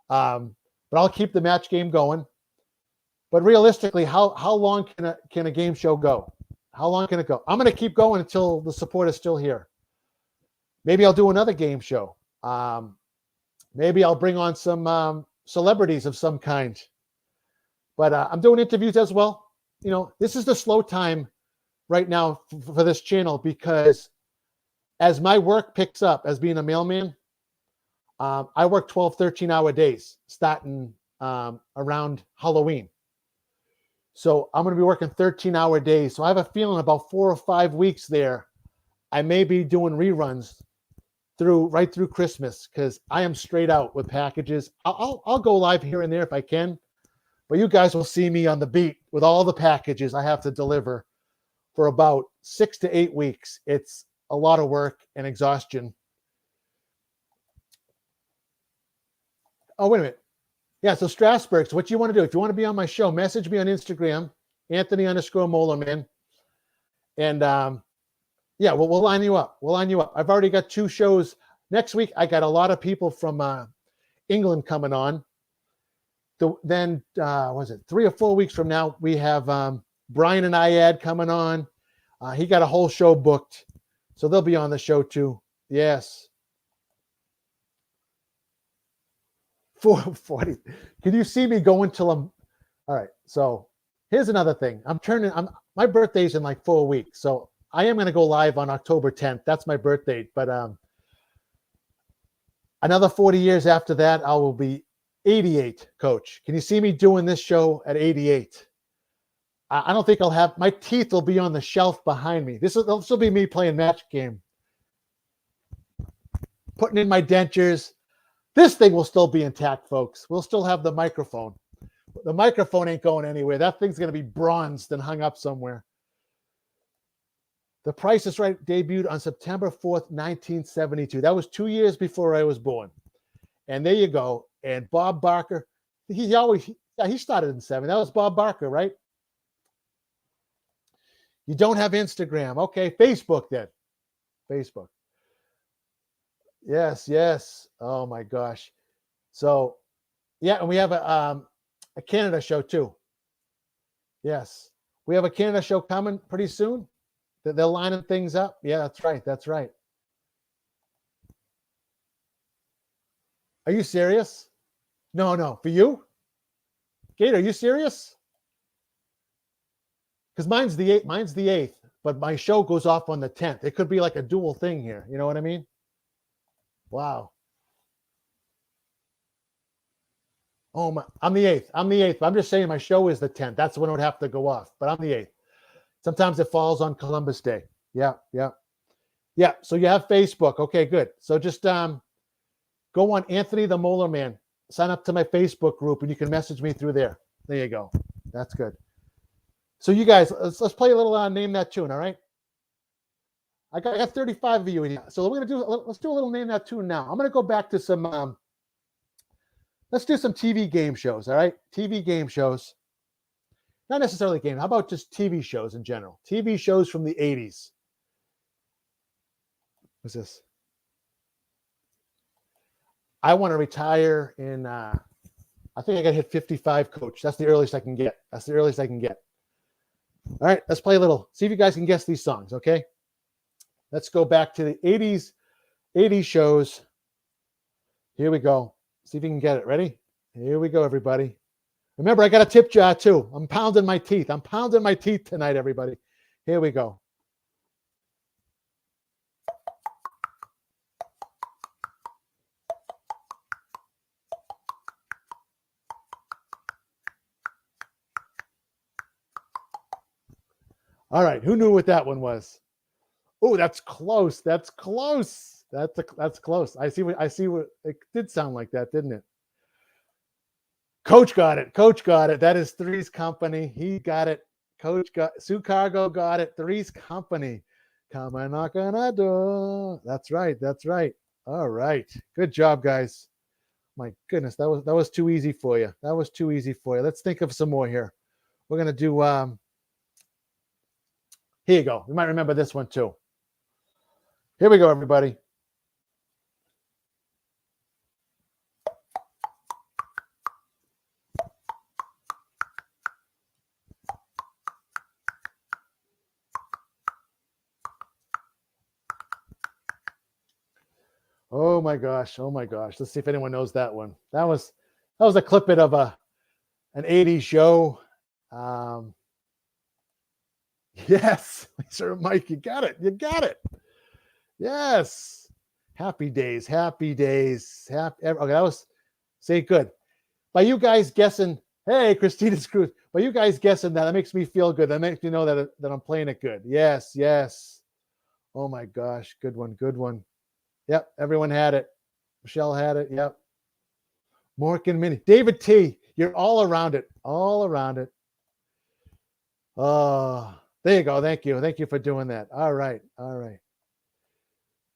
But I'll keep the match game going. But realistically, how long can a game show go? How long can it go? I'm going to keep going until the support is still here. Maybe I'll do another game show. Maybe I'll bring on some celebrities of some kind. But I'm doing interviews as well. You know, this is the slow time right now for this channel, because as my work picks up as being a mailman, I work 12, 13-hour days starting around Halloween. So I'm going to be working 13-hour days. So I have a feeling about 4 or 5 weeks there, I may be doing reruns right through Christmas, because I am straight out with packages. I'll go live here and there if I can, but you guys will see me on the beat with all the packages I have to deliver for about 6 to 8 weeks. It's a lot of work and exhaustion. Oh, wait a minute. Yeah, so Strasburg, so what you want to do, if you want to be on my show, message me on Instagram, Anthony_Molarman. And yeah, we'll line you up. We'll line you up. I've already got 2 shows. Next week, I got a lot of people from England coming on. Then, what is it, 3 or 4 weeks from now, we have Brian and Ayad coming on. He got a whole show booked. So they'll be on the show too. Yes. 440. Can you see me going till I'm all right? So here's another thing. My birthday's in like 4 weeks. So I am going to go live on October 10th. That's my birthday. But another 40 years after that, I will be 88, Coach. Can you see me doing this show at 88? I don't think I'll have, my teeth will be on the shelf behind me. This will be me playing match game. Putting in my dentures. This thing will still be intact, folks. We'll still have the microphone. The microphone ain't going anywhere. That thing's going to be bronzed and hung up somewhere. The Price is Right debuted on September 4th, 1972. That was 2 years before I was born. And there you go. And Bob Barker, he started in 7. That was Bob Barker, right? You don't have Instagram. Okay, Facebook then. Facebook. Yes. Oh my gosh. So, yeah, and we have a Canada show too. Yes, we have a Canada show coming pretty soon. They're lining things up. Yeah, that's right. Are you serious? No. For you? Kate, are you serious? Because mine's the 8th, but my show goes off on the 10th. It could be like a dual thing here. You know what I mean? Wow. Oh my, I'm the 8th. I'm just saying my show is the 10th. That's when it would have to go off, but I'm the 8th. Sometimes it falls on Columbus Day. Yeah. So you have Facebook. Okay, good. So just go on Anthony the Molar Man. Sign up to my Facebook group, and you can message me through there. There you go. That's good. So you guys, let's play a little Name That Tune. All right. I got 35 of you in here. So let's do a little Name That Tune now. I'm going to go back to some. Let's do some TV game shows. All right, TV game shows. Not necessarily game. How about just TV shows in general? TV shows from the 80s. What's this? I want to retire in, I think I got to hit 55, Coach. That's the earliest I can get. All right, let's play a little. See if you guys can guess these songs, okay? Let's go back to the 80s shows. Here we go. See if you can get it. Ready? Here we go, everybody. Remember, I got a tip jar too. I'm pounding my teeth. Tonight, everybody. Here we go. All right, who knew what that one was? Oh, that's close. That's close. I see what it did sound like that, didn't it? Coach got it. That is Three's Company. He got it. Sue Cargo got it. Three's Company. Come and knock on our door. That's right. All right. Good job, guys. My goodness, that was too easy for you. Let's think of some more here. We're gonna do here you go. You might remember this one too. Here we go, everybody. Oh my gosh. Oh my gosh. Let's see if anyone knows that one. That was a clip bit of an 80s show. Yes, Sir Mike, you got it. You got it. Yes. Happy days. Happy days. Okay, that was say good. By you guys guessing, hey, Christina's Cruz. By you guys guessing that makes me feel good. That makes me know that I'm playing it good. Yes, yes. Oh my gosh, good one, good one. Yep, everyone had it. Michelle had it. Yep. Mork and Minnie. David T, you're all around it. All around it. Oh, there you go. Thank you. Thank you for doing that. All right. All right.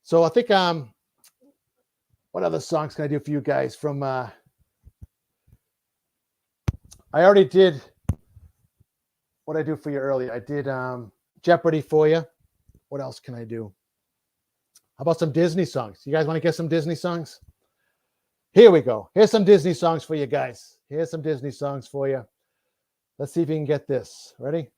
So I think what other songs can I do for you guys from I already did what I do for you earlier. I did Jeopardy for you. What else can I do? How about some Disney songs? You guys want to get some Disney songs? Here we go. Here's some Disney songs for you guys. Here's some Disney songs for you. Let's see if you can get this. Ready?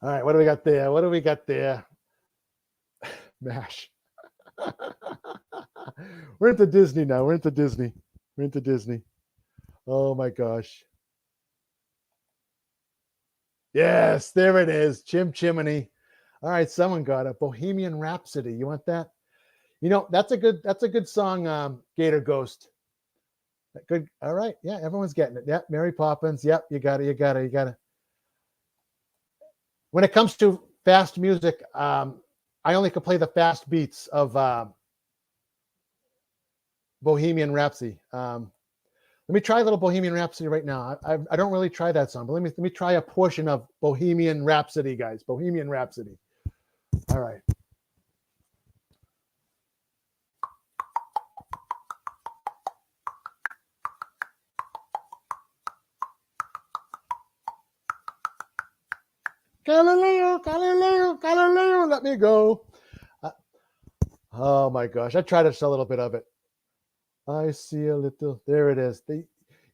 All right, what do we got there? What do we got there? MASH. We're into Disney now. We're into Disney. We're into Disney. Oh my gosh. Yes, there it is. Chim Chimney. All right, someone got it. Bohemian Rhapsody. You want that? You know, that's a good song, Gator Ghost. Good. All right. Yeah, everyone's getting it. Yep, Mary Poppins. Yep, you got it. You got it. You got it. When it comes to fast music, I only can play the fast beats of Bohemian Rhapsody. Let me try a little Bohemian Rhapsody right now. I don't really try that song, but let me try a portion of Bohemian Rhapsody, guys. Bohemian Rhapsody. All right. Galileo, Galileo, Galileo, let me go. Oh my gosh, I tried just a little bit of it. I see a little. There it is.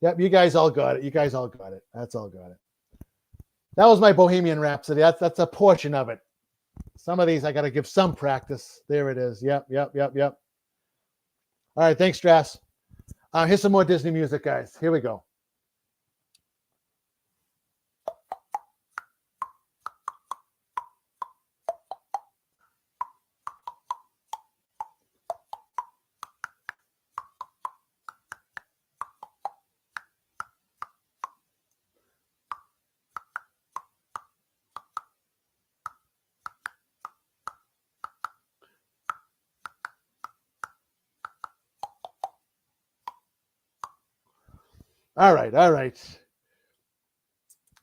Yep, you guys all got it. You guys all got it. That's all got it. That was my Bohemian Rhapsody. That's a portion of it. Some of these I got to give some practice. There it is. Yep, yep, yep, yep. All right, thanks, Strass. Here's some more Disney music, guys. Here we go. All right, all right.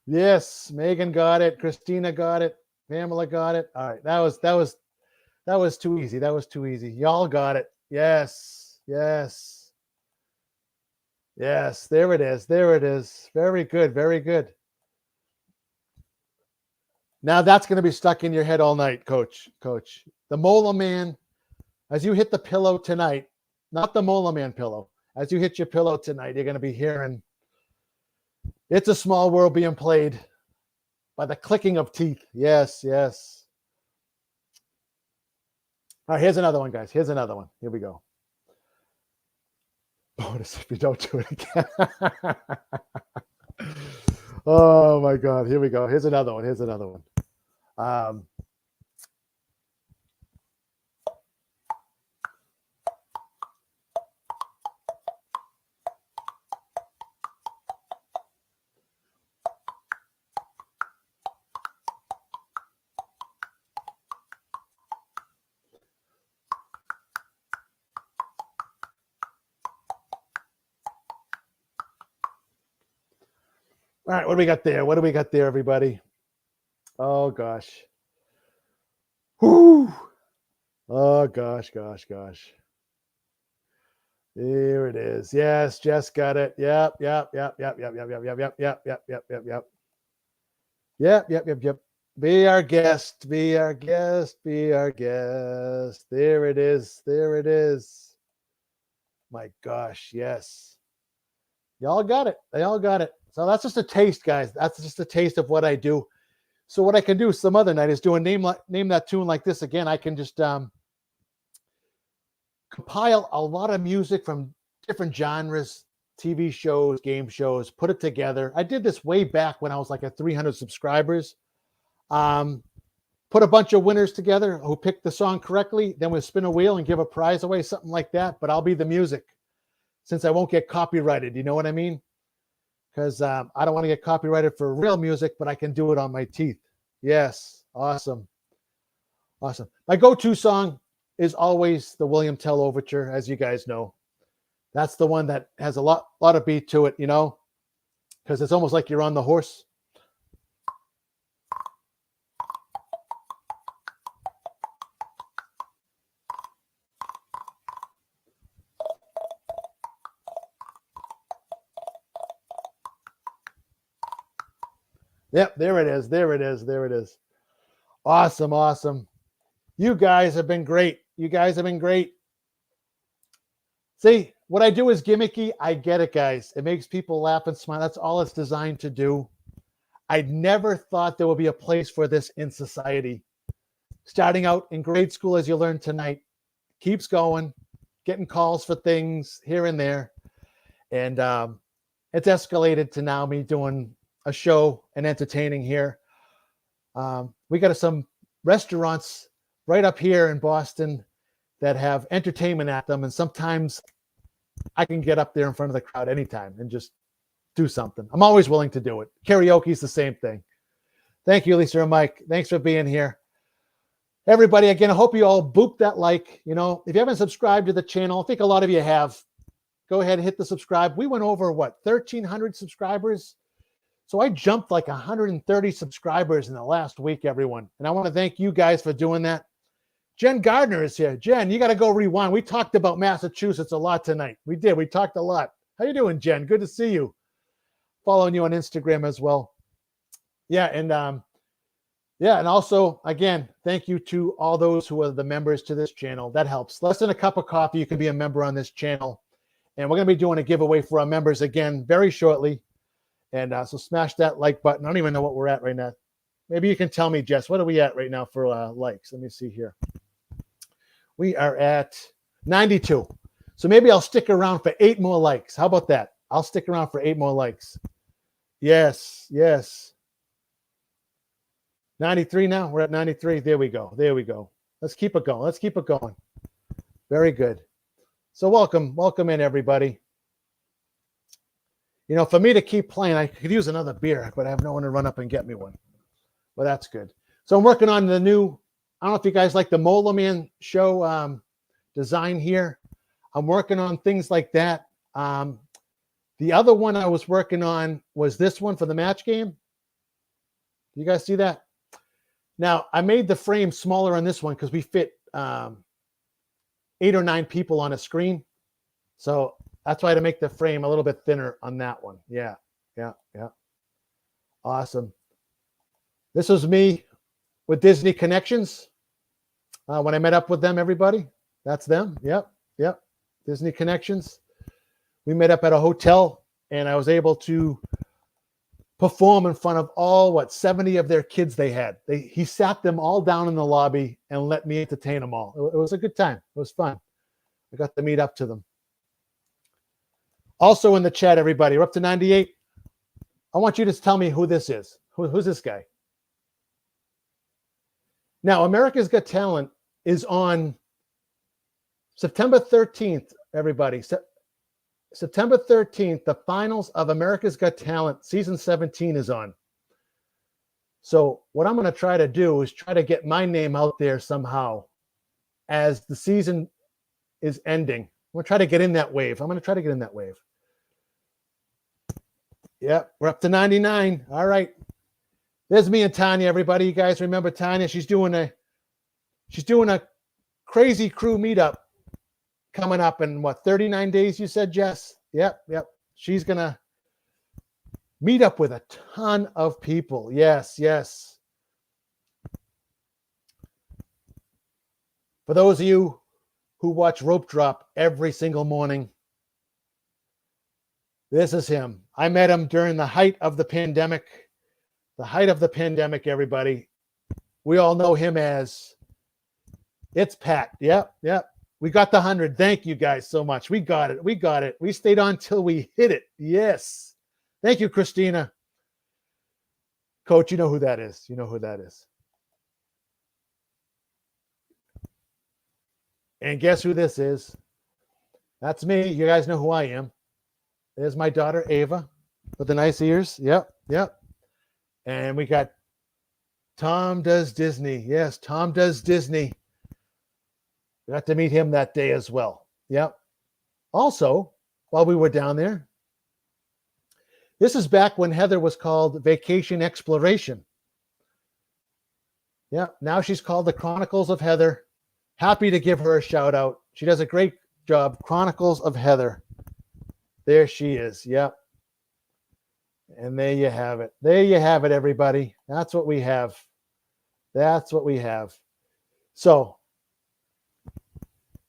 Yes, Megan got it. Christina got it. Pamela got it. All right, that was too easy. That was too easy. Y'all got it. Yes, yes, yes. There it is. There it is. Very good. Very good. Now that's going to be stuck in your head all night, Coach. Coach, the Molar Man. As you hit the pillow tonight, not the Molar Man pillow. As you hit your pillow tonight, you're going to be hearing "It's a Small World" being played by the clicking of teeth. Yes, yes. All right, here's another one, guys. Here's another one. Here we go. Bonus if you don't do it again. Oh my God. Here we go. Here's another one. Here's another one. All right, what do we got there? What do we got there, everybody? Oh gosh. Whoo. Oh gosh, gosh, gosh. There it is. Yes, Jess got it. Yep, yep, yep, yep, yep, yep, yep, yep, yep, yep, yep, yep, yep, yep. Yep. Be our guest, be our guest, be our guest. There it is. There it is. My gosh, yes. Y'all got it. They all got it. So that's just a taste, guys. That's just a taste of what I do. So what I can do some other night is do a name that tune like this again. I can just compile a lot of music from different genres, TV shows, game shows, put it together. I did this way back when I was like at 300 subscribers. Put a bunch of winners together who picked the song correctly. Then we'll spin a wheel and give a prize away, something like that. But I'll be the music since I won't get copyrighted. You know what I mean? Because I don't want to get copyrighted for real music, but I can do it on my teeth. Yes. Awesome. Awesome. My go-to song is always the William Tell Overture, as you guys know. That's the one that has a lot of beat to it, you know, because it's almost like you're on the horse. Yep, there it is. There it is. There it is. Awesome. Awesome. You guys have been great. You guys have been great. See, what I do is gimmicky. I get it, guys. It makes people laugh and smile. That's all it's designed to do. I never thought there would be a place for this in society. Starting out in grade school, as you learned tonight, keeps going, getting calls for things here and there. And it's escalated to now me doing a show and entertaining here. We got some restaurants right up here in Boston that have entertainment at them. And sometimes I can get up there in front of the crowd anytime and just do something. I'm always willing to do it. Karaoke is the same thing. Thank you, Lisa and Mike. Thanks for being here. Everybody, again, I hope you all boop that like. You know, if you haven't subscribed to the channel, I think a lot of you have. Go ahead and hit the subscribe. We went over, 1,300 subscribers? So I jumped like 130 subscribers in the last week, everyone. And I want to thank you guys for doing that. Jen Gardner is here. Jen, you got to go rewind. We talked about Massachusetts a lot tonight. We did. We talked a lot. How you doing, Jen? Good to see you. Following you on Instagram as well. Yeah, and also, again, thank you to all those who are the members to this channel. That helps. Less than a cup of coffee, you can be a member on this channel. And we're going to be doing a giveaway for our members again very shortly. And so smash that like button. I don't even know what we're at right now. Maybe you can tell me, Jess, what are we at right now for likes? Let me see here. We are at 92. So maybe I'll stick around for 8 more likes. How about that? I'll stick around for 8 more likes. Yes, yes. 93 now. We're at 93. There we go. There we go. Let's keep it going. Let's keep it going. Very good. So welcome in, everybody. You know, for me to keep playing, I could use another beer, but I have no one to run up and get me one. Well, that's good. So I'm working on the new, I don't know if you guys like the Molar Man show design here. I'm working on things like that. The other one I was working on was this one for the match game. You guys see that? Now, I made the frame smaller on this one because we fit 8 or 9 people on a screen. So that's why to make the frame a little bit thinner on that one. Yeah. Awesome. This was me with Disney Connections when I met up with them, everybody. That's them. Yep. Disney Connections. We met up at a hotel, and I was able to perform in front of all, 70 of their kids they had. He sat them all down in the lobby and let me entertain them all. It was a good time. It was fun. I got to meet up to them. Also in the chat, everybody, we're up to 98. I want you to tell me who this is. Who's this guy? Now, America's Got Talent is on September 13th, everybody. September 13th, the finals of America's Got Talent season 17 is on. So what I'm going to try to do is try to get my name out there somehow as the season is ending. I'm going to try to get in that wave. Yeah, we're up to 99. All right. There's me and Tanya, everybody. You guys remember Tanya? She's doing a crazy crew meetup coming up in 39 days, you said, Jess? Yep. She's gonna meet up with a ton of people. Yes, yes. For those of you who watch Rope Drop every single morning, this is him. I met him during the height of the pandemic. The height of the pandemic, everybody. We all know him as It's Pat. Yep, yep. We got the 100. Thank you guys so much. We got it. We got it. We stayed on till we hit it. Yes. Thank you, Christina. Coach, you know who that is. You know who that is. And guess who this is? That's me. You guys know who I am. There's my daughter, Ava, with the nice ears. Yep, yep. And we got Tom Does Disney. Yes, Tom Does Disney. We got to meet him that day as well. Yep. Also, while we were down there, this is back when Heather was called Vacation Exploration. Yeah, now she's called the Chronicles of Heather. Happy to give her a shout out. She does a great job. Chronicles of Heather. There she is. Yep. And there you have it. There you have it, everybody. That's what we have. That's what we have. So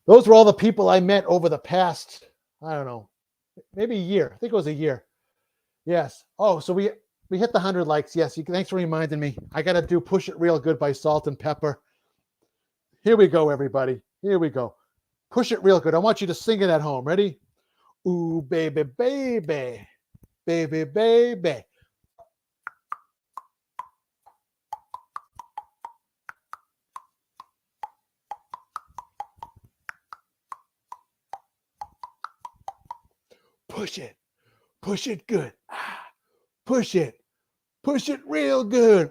those were all the people I met over the past, I don't know, maybe a year. I think it was a year. Yes. Oh, so we hit the 100 likes. Yes. Thanks for reminding me. I got to do Push It Real Good by Salt and Pepper. Here we go, everybody. Here we go. Push it real good. I want you to sing it at home. Ready? Ooh, baby, baby. Baby, baby. Push it. Push it good. Push it. Push it real good.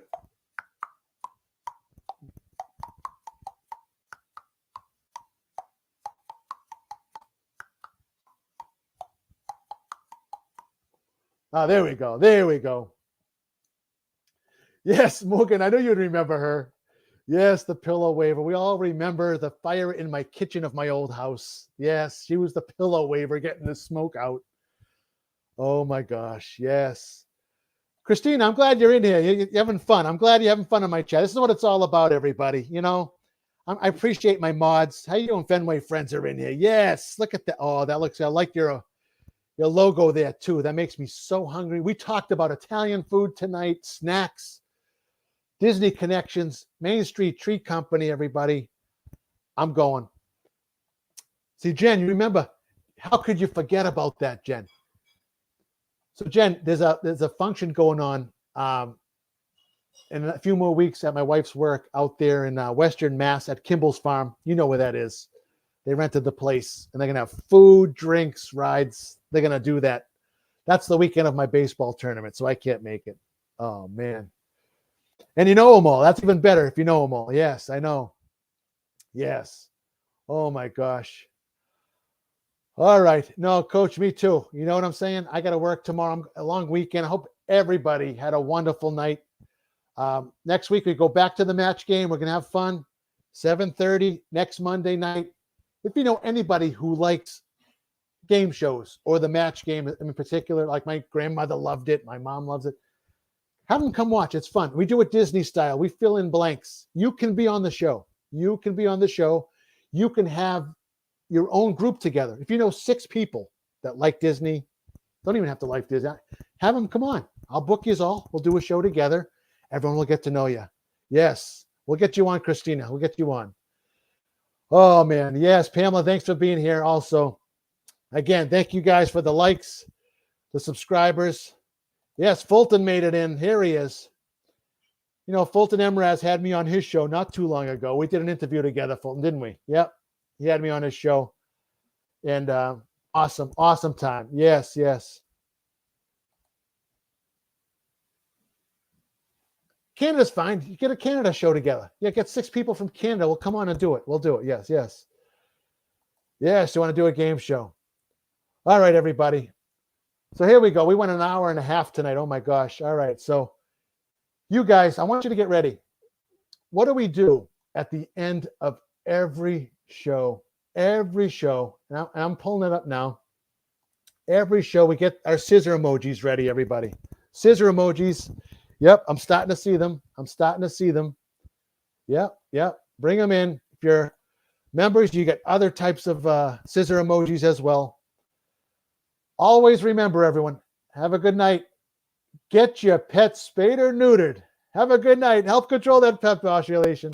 Oh, there we go. There we go. Yes, Morgan, I know you'd remember her. Yes, the pillow waver. We all remember the fire in my kitchen of my old house. Yes, she was the pillow waver getting the smoke out. Oh my gosh, yes. Christina, I'm glad you're in here. You're having fun. I'm glad you're having fun in my chat. This is what it's all about, everybody. You know, I appreciate my mods. How you doing, Fenway friends are in here? Yes, look at that. Oh, that looks, I like your logo there too. That makes me so hungry. We talked about Italian food tonight, snacks, Disney Connections, Main Street Treat Company, everybody. I'm going. See, Jen, you remember, how could you forget about that, Jen? So, Jen, there's a function going on in a few more weeks at my wife's work out there in Western Mass at Kimball's Farm. You know where that is. They rented the place, and they're going to have food, drinks, rides. They're going to do that. That's the weekend of my baseball tournament, so I can't make it. Oh, man. And you know them all. That's even better if you know them all. Yes, I know. Yes. Oh, my gosh. All right. No, Coach, me too. You know what I'm saying? I got to work tomorrow. A long weekend. I hope everybody had a wonderful night. Next week, we go back to the match game. We're going to have fun. 7:30 next Monday night. If you know anybody who likes game shows or the match game in particular, like my grandmother loved it, my mom loves it, have them come watch. It's fun. We do it Disney style. We fill in blanks. You can be on the show. You can be on the show. You can have your own group together. If you know 6 people that like Disney, don't even have to like Disney, have them come on. I'll book you all. We'll do a show together. Everyone will get to know you. Yes. We'll get you on, Christina. We'll get you on. Oh, man. Yes, Pamela, thanks for being here also. Again, thank you guys for the likes, the subscribers. Yes, Fulton made it in. Here he is. You know, Fulton Emraz had me on his show not too long ago. We did an interview together, Fulton, didn't we? Yep. He had me on his show. And awesome time. Yes, yes. Canada's fine. You get a Canada show together. Yeah, get 6 people from Canada. We'll come on and do it. We'll do it. Yes, yes. Yes, you want to do a game show. All right, everybody. So here we go. We went an hour and a half tonight. Oh, my gosh. All right. So you guys, I want you to get ready. What do we do at the end of every show? Every show. Now, I'm pulling it up now. Every show, we get our scissor emojis ready, everybody. scissor emojis. Yep, I'm starting to see them. Yep. Bring them in. If you're members, you get other types of scissor emojis as well. Always remember, everyone, have a good night. Get your pet spayed or neutered. Have a good night. Help control that pet population.